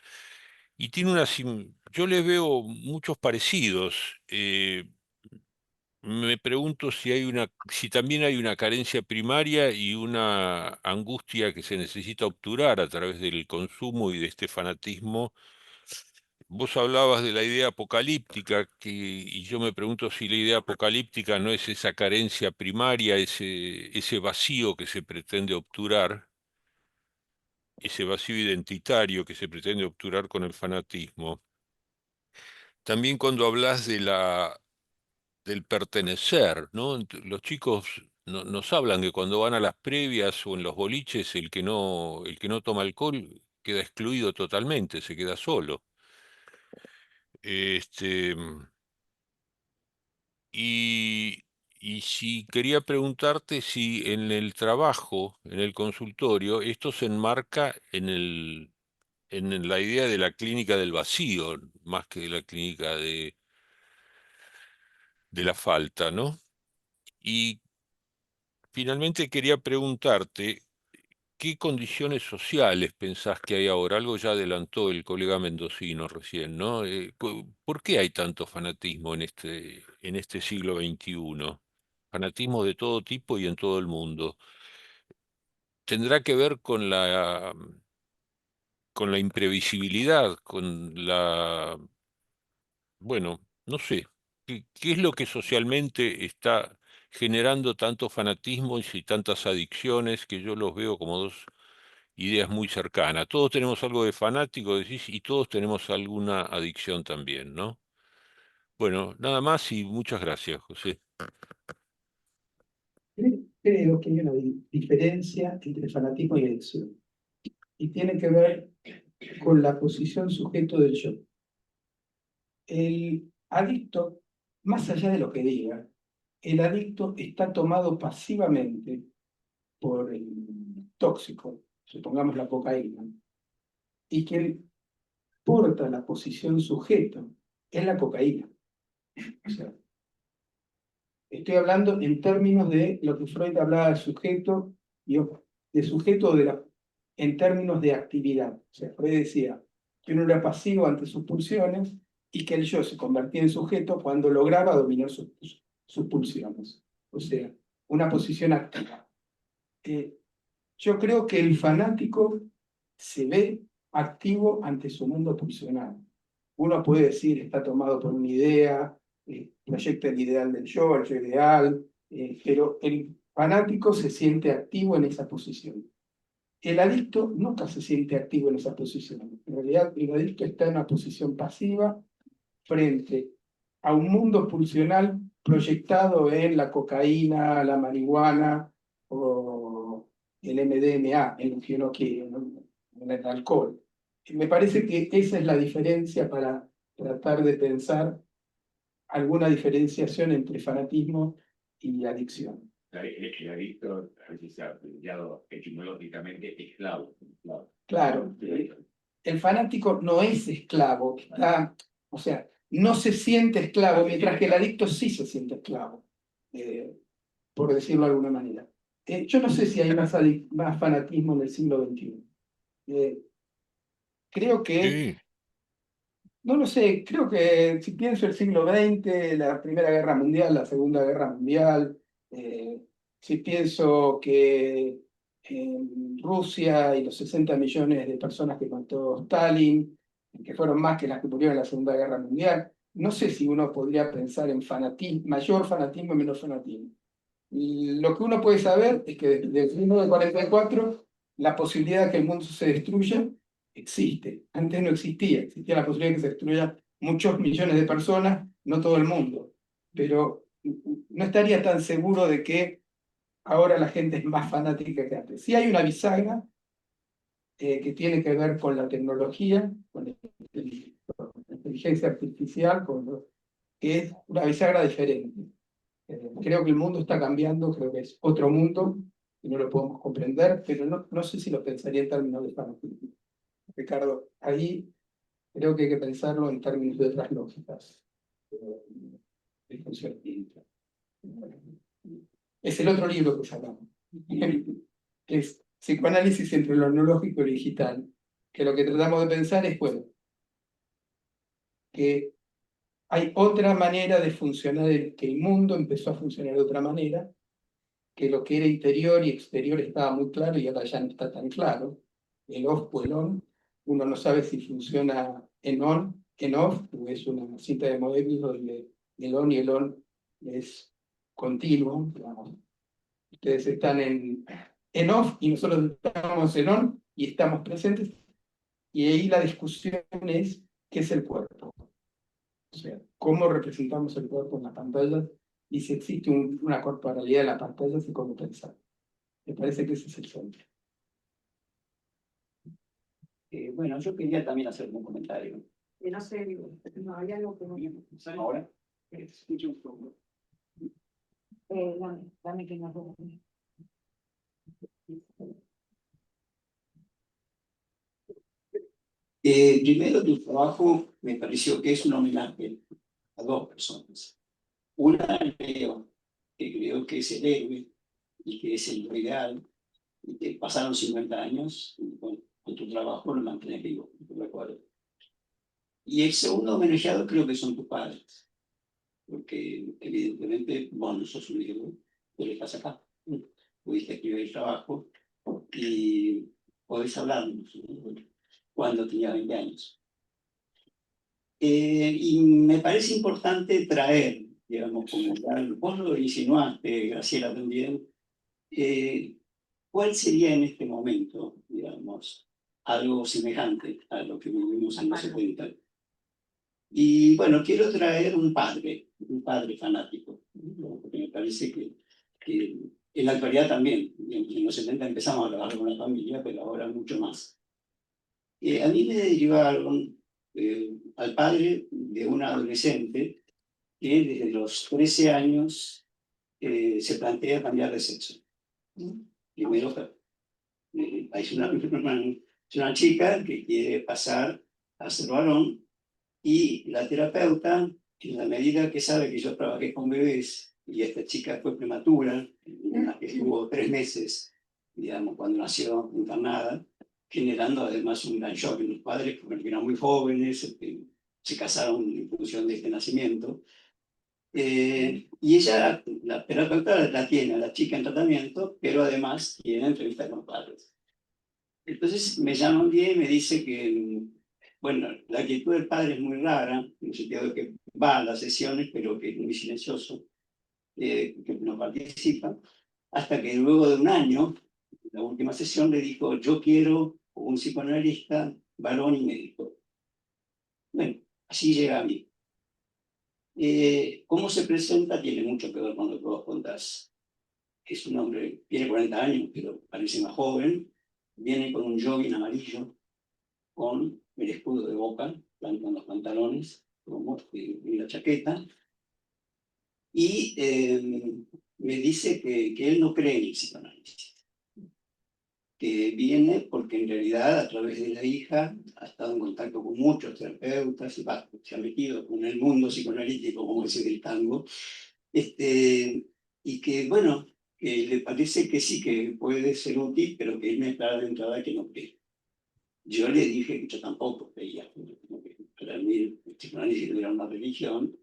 Y tiene yo les veo muchos parecidos. Me pregunto si también hay una carencia primaria y una angustia que se necesita obturar a través del consumo y de este fanatismo. Vos hablabas de la idea apocalíptica, y yo me pregunto si la idea apocalíptica no es esa carencia primaria, ese vacío que se pretende obturar, ese vacío identitario que se pretende obturar con el fanatismo. También cuando hablas del pertenecer, ¿no? Los chicos nos hablan que cuando van a las previas o en los boliches, el que no toma alcohol queda excluido totalmente, se queda solo. Este, y, y si quería preguntarte si en el trabajo, en el consultorio, esto se enmarca en la idea de la clínica del vacío, más que de la clínica de la falta, ¿no? Y finalmente quería preguntarte, ¿qué condiciones sociales pensás que hay ahora? Algo ya adelantó el colega mendocino recién, ¿no? ¿Por qué hay tanto fanatismo en este siglo XXI? Fanatismo de todo tipo y en todo el mundo. ¿Tendrá que ver con la imprevisibilidad, bueno, no sé, qué es lo que socialmente está generando tanto fanatismo y tantas adicciones que yo los veo como dos ideas muy cercanas? Todos tenemos algo de fanático, decís, y todos tenemos alguna adicción también, ¿no? Bueno, nada más y muchas gracias, José. Creo que hay una diferencia entre fanatismo y adicción, y tiene que ver con la posición sujeto del yo. El adicto, más allá de lo que diga, el adicto está tomado pasivamente por el tóxico, supongamos la cocaína, y quien porta la posición sujeto es la cocaína. O sea, estoy hablando en términos de lo que Freud hablaba de sujeto, y de sujeto en términos de actividad. O sea, Freud decía que uno era pasivo ante sus pulsiones y que el yo se convertía en sujeto cuando lograba dominar sus pulsiones. O sea, una posición activa. Yo creo que el fanático se ve activo ante su mundo pulsional. Uno puede decir, está tomado por una idea, proyecta el ideal del yo, el yo ideal, pero el fanático se siente activo en esa posición. El adicto nunca se siente activo en esa posición. En realidad, el adicto está en una posición pasiva frente a un mundo pulsional proyectado en la cocaína, la marihuana o el MDMA, en lo que uno quiere, ¿no? En el alcohol. Y me parece que esa es la diferencia para tratar de pensar alguna diferenciación entre fanatismo y adicción. El adicto a veces se ha planteado etimológicamente esclavo. Claro, el fanático no es esclavo, o sea, no se siente esclavo, mientras que el adicto sí se siente esclavo, por decirlo de alguna manera. Yo no sé si hay más fanatismo en el siglo XXI. Creo que, Sí, no lo sé, creo que si pienso el siglo XX, la Primera Guerra Mundial, la Segunda Guerra Mundial, si pienso que Rusia y los 60 millones de personas que mató Stalin, que fueron más que las que murieron en la Segunda Guerra Mundial, no sé si uno podría pensar en fanatismo, mayor fanatismo y menor fanatismo. Y lo que uno puede saber es que desde 1944 la posibilidad de que el mundo se destruya existe. Antes no existía, existía la posibilidad de que se destruyan muchos millones de personas, no todo el mundo. Pero no estaría tan seguro de que ahora la gente es más fanática que antes. Sí hay una bisagra que tiene que ver con la tecnología, con la inteligencia artificial, que es una bisagra diferente. Creo que el mundo está cambiando, creo que es otro mundo y no lo podemos comprender, pero no sé si lo pensaría en términos de fanatismo. Ricardo, ahí creo que hay que pensarlo en términos de otras lógicas de funcionamiento. Es el otro libro que sacamos, que es Psicoanálisis entre lo analógico y lo digital, que lo que tratamos de pensar es, bueno, que hay otra manera de funcionar, que el mundo empezó a funcionar de otra manera, que lo que era interior y exterior estaba muy claro y ahora ya no está tan claro. El off o el on, uno no sabe si funciona en on, en off, o es una cinta de Moebius donde el on y el on es continuo. Digamos. Ustedes están en off y nosotros estamos en on y estamos presentes. Y ahí la discusión es qué es el cuerpo. O sea, cómo representamos el cuerpo en la pantalla y si existe una corporalidad en la pantalla y cómo pensar. Me parece que ese es el centro. Bueno, yo quería también hacer un comentario. Que no sé, no hay algo que no. Ahora, escucho un poco. Dame que no puedo. Primero, tu trabajo me pareció que es un homenaje a dos personas. Una, Leo, que creo que es el héroe y que es el ideal, y que pasaron 50 años y con tu trabajo lo mantienes vivo, lo recuerdo. Y el segundo homenajeado creo que son tus padres, porque evidentemente vos no sos un héroe, pero estás acá. Pudiste escribir el trabajo y podés hablarnos, ¿no? Cuando tenía 20 años. Y me parece importante traer, digamos, como vos lo insinuaste, Graciela también, ¿cuál sería en este momento, digamos, algo semejante a lo que vivimos en los 70? Y bueno, quiero traer un padre fanático, ¿no? Porque me parece que en la actualidad también, en los 70 empezamos a trabajar con la familia, pero ahora mucho más. A mí me derivaron al padre de un adolescente que desde los 13 años se plantea cambiar de sexo. Primero, es una chica que quiere pasar a ser varón y la terapeuta, en la medida que sabe que yo trabajé con bebés y esta chica fue prematura, que estuvo 3 meses, digamos, cuando nació internada, generando además un gran shock en los padres, porque eran muy jóvenes, se casaron en función de este nacimiento. Y ella, la terapeuta la tiene a la chica en tratamiento, pero además tiene entrevistas con los padres. Entonces me llama un día y me dice que, bueno, la actitud del padre es muy rara, en el sentido de que va a las sesiones, pero que es muy silencioso, que no participa, hasta que luego de un año, la última sesión, le dijo, yo quiero un psicoanalista, varón y médico. Bueno, así llega a mí. Cómo se presenta tiene mucho que ver con lo que vos contás. Es un hombre, tiene 40 años, pero parece más joven, viene con un jogging amarillo, con el escudo de Boca, tanto en los pantalones como en la chaqueta, y me dice que él no cree en el psicoanálisis, que viene porque en realidad a través de la hija ha estado en contacto con muchos terapeutas y se ha metido con el mundo psicoanalítico, como dice el tango, y que bueno, que le parece que sí, que puede ser útil, pero que él me aclara de entrada que no cree. Yo le dije que yo tampoco creía, que para mí el psicoanálisis no era una religión,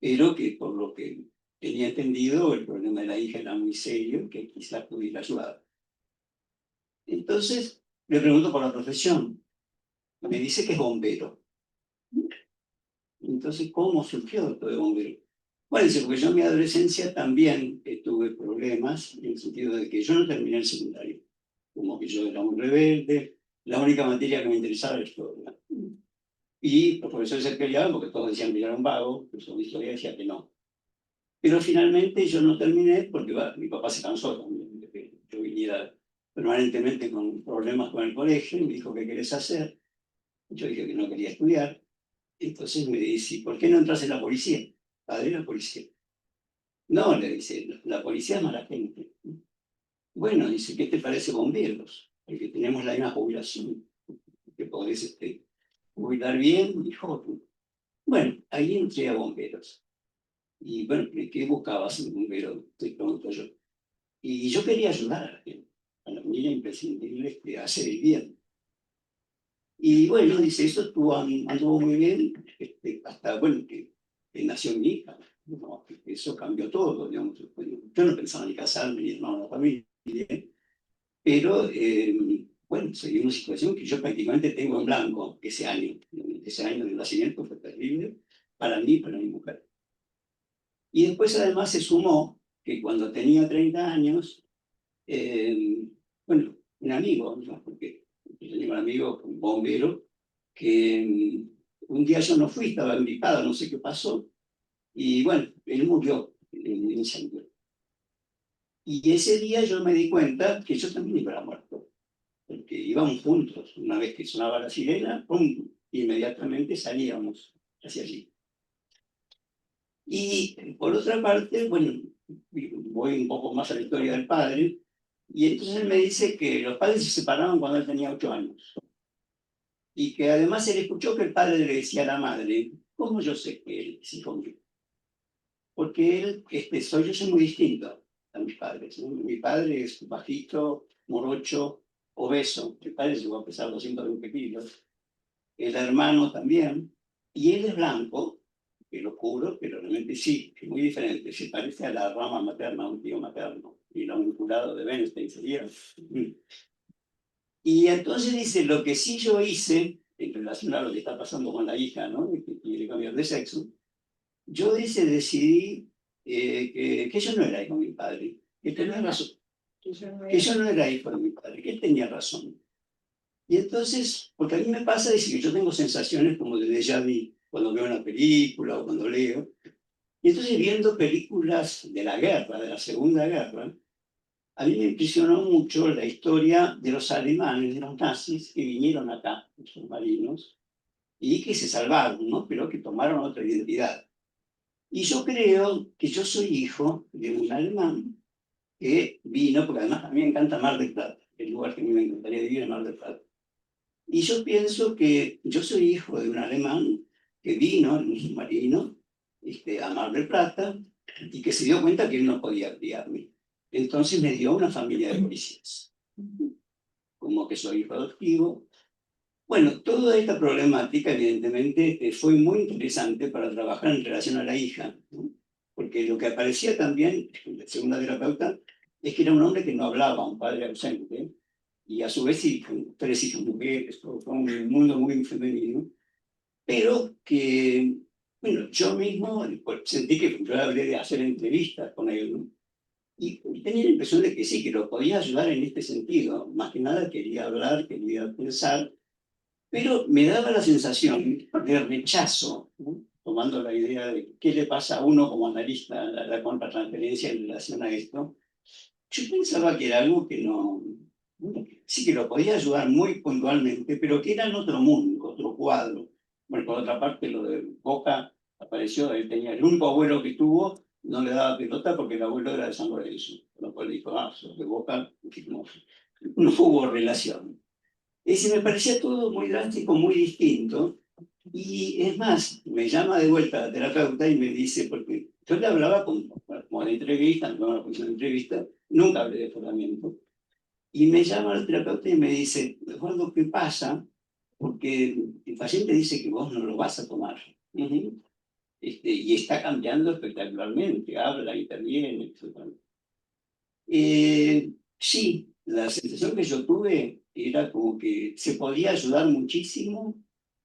pero que por lo que tenía entendido el problema de la hija era muy serio, que quizás pudiera ayudar. Entonces le pregunto por la profesión, me dice que es bombero. Entonces, ¿cómo surgió esto de bombero? Bueno, dice, porque yo en mi adolescencia también tuve problemas, en el sentido de que yo no terminé el secundario, como que yo era un rebelde, la única materia que me interesaba era historia. Y los profesores se peleaban porque todos decían que yo era un vago, el profesor de historia decía que no. Pero finalmente yo no terminé porque mi papá se cansó también de que yo viniera permanentemente con problemas con el colegio y me dijo, ¿qué querés hacer? Yo dije que no quería estudiar. Entonces me dice, ¿por qué no entras en la policía? Padre, la policía. No, le dice, la policía es mala gente. Bueno, dice, ¿qué te parece bomberos? Porque tenemos la misma jubilación, que podés jubilar bien y joven. Bueno, ahí entré a bomberos. Y bueno, ¿qué buscabas en bombero? Te pregunto yo. Y yo quería ayudar a la gente. A la mí era imprescindible hacer el bien. Y bueno, dice, eso anduvo muy bien, hasta, bueno, que nació mi hija. No, eso cambió todo, digamos. Yo no pensaba ni casarme ni armar una familia, pero bueno, se dio una situación que yo prácticamente tengo en blanco ese año. Ese año de nacimiento fue terrible para mí y para mi mujer. Y después además se sumó que cuando tenía 30 años, bueno, un amigo, ¿no? Porque yo tenía un amigo, un bombero, que un día yo no fui, estaba invitado, no sé qué pasó, y bueno, él murió en el incendio. Y ese día yo me di cuenta que yo también iba a muerto, porque íbamos juntos, una vez que sonaba la sirena, ¡pum!, inmediatamente salíamos hacia allí. Y por otra parte, bueno, voy un poco más a la historia del padre, y entonces él me dice que los padres se separaron cuando él tenía 8 años. Y que además él escuchó que el padre le decía a la madre, ¿cómo yo sé que él es hijo mío? Porque él, yo soy muy distinto a mis padres, ¿no? Mi padre es bajito, morocho, obeso. Mi padre llegó a pesar 220 kilos. El hermano también. Y él es blanco, que lo cubro, pero realmente sí, es muy diferente. Se parece a la rama materna, a un tío materno. Y lo vinculado de Bernstein sería. Y entonces dice, lo que sí yo hice, en relación a lo que está pasando con la hija, ¿no? Que quiere cambiar de sexo, yo decidí que yo no era hijo de mi padre, que tenía razón, que yo no era hijo de mi padre, que él tenía razón. Y entonces, porque a mí me pasa, dice que yo tengo sensaciones como de déjà vu, cuando veo una película o cuando leo. Y entonces viendo películas de la guerra, de la Segunda Guerra, a mí me impresionó mucho la historia de los alemanes, de los nazis que vinieron acá, los submarinos, y que se salvaron, ¿no? Pero que tomaron otra identidad. Y yo creo que yo soy hijo de un alemán que vino, porque además a mí me encanta Mar del Plata, el lugar que a mí me encantaría vivir es Mar del Plata. Y yo pienso que yo soy hijo de un alemán que vino en un submarino a Mar del Plata y que se dio cuenta que él no podía criarme. Entonces me dio una familia de policías. Como que soy hijo adoptivo. Bueno, toda esta problemática evidentemente fue muy interesante para trabajar en relación a la hija, ¿no? Porque lo que aparecía también, según la terapeuta, es que era un hombre que no hablaba, un padre ausente, y a su vez sí, con 3 hijas mujeres, todo, fue un mundo muy femenino, pero que, bueno, yo mismo pues, sentí que yo hablé de hacer entrevistas con él, ¿no? Y tenía la impresión de que sí, que lo podía ayudar en este sentido. Más que nada quería hablar, quería pensar, pero me daba la sensación de rechazo, ¿no? Tomando la idea de qué le pasa a uno como analista, la contratransferencia en relación a esto. Yo pensaba que era algo que no, sí que lo podía ayudar muy puntualmente, pero que era en otro mundo, otro cuadro. Bueno, por otra parte, lo de Boca apareció, él tenía el único abuelo que tuvo, no le daba pelota porque el abuelo era de San Lorenzo, con lo cual dijo, sos de Boca, no, no hubo relación. Ese me parecía todo muy drástico, muy distinto. Y es más, me llama de vuelta la terapeuta y me dice, porque yo le hablaba como de entrevista, no una función de entrevista, nunca hablé de tratamiento. Y me llama el terapeuta y me dice, Eduardo, ¿qué pasa? Porque el paciente dice que vos no lo vas a tomar. Ujú. Y está cambiando espectacularmente, habla, interviene, etc. Sí, la sensación que yo tuve era como que se podía ayudar muchísimo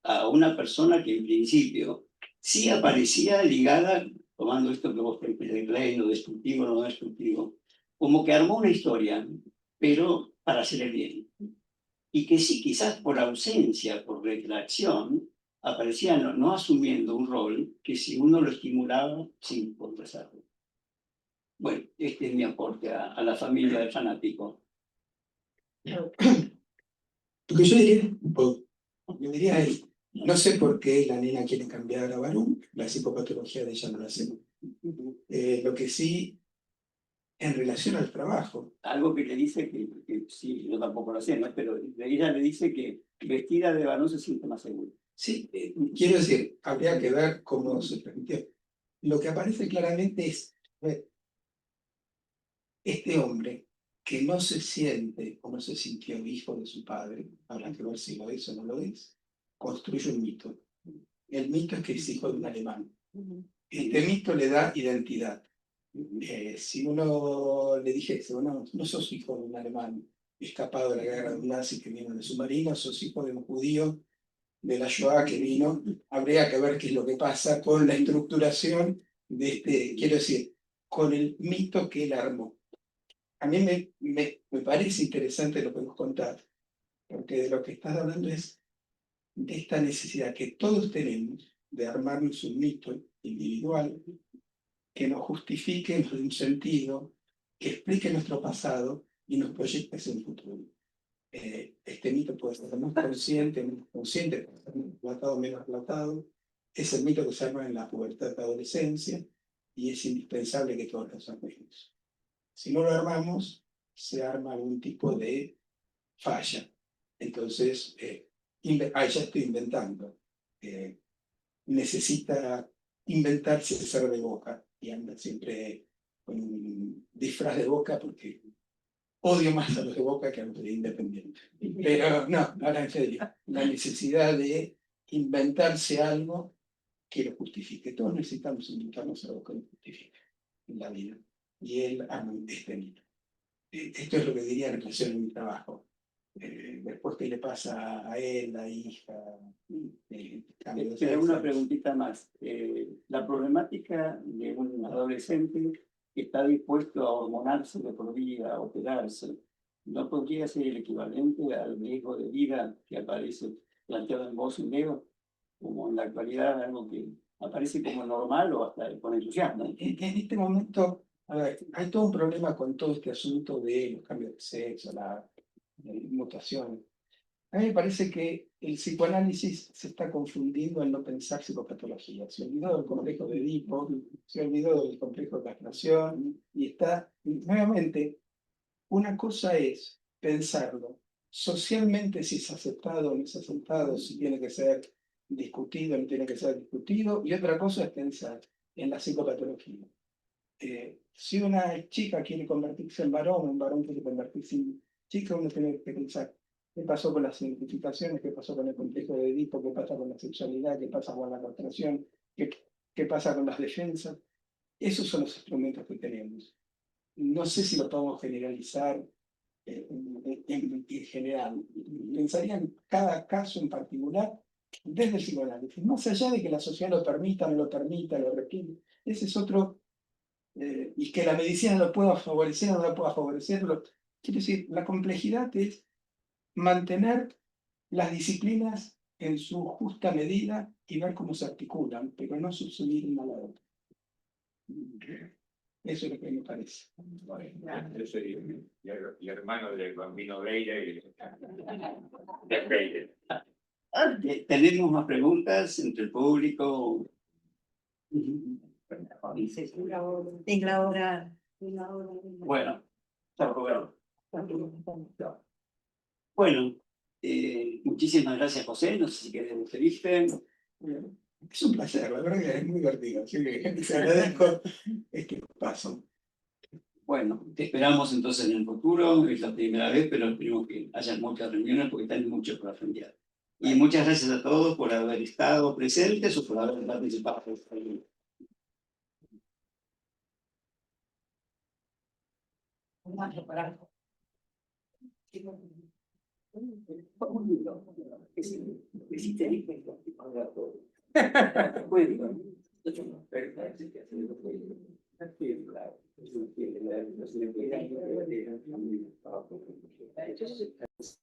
a una persona que en principio sí aparecía ligada, tomando esto que vos declaráis, lo destructivo, lo no destructivo, como que armó una historia, pero para hacer el bien. Y que sí, quizás por ausencia, por retracción, aparecía no asumiendo un rol que si uno lo estimulaba, sí, por rezarlo. Bueno, este es mi aporte a la familia del fanático. Lo que yo diría, yo diría es, no sé por qué la nena quiere cambiar a varón, la psicopatología de ella no la sé. Lo que sí, en relación al trabajo. Algo que le dice que sí, yo tampoco lo sé, ¿no? Pero ella le dice que vestida de varón se siente más segura. Sí, quiero decir, habría que ver cómo se permitió. Lo que aparece claramente es este hombre que no se siente o no se sintió hijo de su padre, habrá que ver si lo es o no lo es, construye un mito. El mito es que es hijo de un alemán. Este mito le da identidad. Si uno le dijese, bueno, no sos hijo de un alemán escapado de la guerra de un nazi que vino en el submarino, sos hijo de un judío de la Shoah que vino, habría que ver qué es lo que pasa con la estructuración de este, quiero decir, con el mito que él armó. A mí me parece interesante lo que nos contás, porque de lo que estás hablando es de esta necesidad que todos tenemos de armarnos un mito individual que nos justifique, nos dé un sentido, que explique nuestro pasado y nos proyecte hacia el futuro. Este mito puede ser más consciente, menos consciente, puede ser más relatado, menos relatado. Es el mito que se arma en la pubertad de la adolescencia y es indispensable que todos los armemos. Si no lo armamos, se arma algún tipo de falla. Entonces, ya estoy inventando. Necesita inventarse ser de Boca y anda siempre con un disfraz de Boca porque odio más a los de Boca que a los de Independiente. Pero no, ahora en serio, la necesidad de inventarse algo que lo justifique. Todos necesitamos inventarnos algo que lo justifique en la vida. Y él ama este mito. Esto es lo que diría en relación a mi trabajo. Después, ¿qué le pasa a él, la hija? Pero una preguntita más. La problemática de un adolescente que está dispuesto a hormonarse de por vida, a operarse, ¿no podría ser el equivalente al riesgo de vida que aparece planteado en Voz y Leo, como en la actualidad algo que aparece como normal o hasta con entusiasmo? En este momento, a ver, hay todo un problema con todo este asunto de los cambios de sexo, las mutaciones. A mí me parece que el psicoanálisis se está confundiendo al no pensar psicopatología. Se olvidó del complejo de Edipo, se olvidó del complejo de castración y está, nuevamente, una cosa es pensarlo socialmente si es aceptado o no es aceptado, si tiene que ser discutido o no tiene que ser discutido, y otra cosa es pensar en la psicopatología. Si una chica quiere convertirse en varón, un varón quiere convertirse en chica, uno tiene que pensar qué pasó con las identificaciones, qué pasó con el complejo de Edipo, qué pasa con la sexualidad, qué pasa con la castración, qué pasa con las defensas. Esos son los instrumentos que tenemos. No sé si lo podemos generalizar en general. Pensaría en cada caso en particular desde el psicoanálisis, más allá de que la sociedad lo permita, no lo permita, lo repite. Ese es otro, y que la medicina lo pueda favorecer o no lo pueda favorecer. Quiero decir, la complejidad es mantener las disciplinas en su justa medida y ver cómo se articulan, pero no subsumir una a la otra. Eso es lo que me parece. Yo soy el hermano del Bambino Veira y de Freire. ¿Tenemos más preguntas entre el público? Es la hora. Bueno, está bueno. Bueno, muchísimas gracias, José. No sé si querés despedirte. Es un placer, la verdad que es muy divertido. Así que les agradezco este paso. Bueno, te esperamos entonces en el futuro. Es la primera vez, pero esperemos que haya muchas reuniones porque están mucho por aprender. Y muchas gracias a todos por haber estado presentes o por haber participado. Entonces,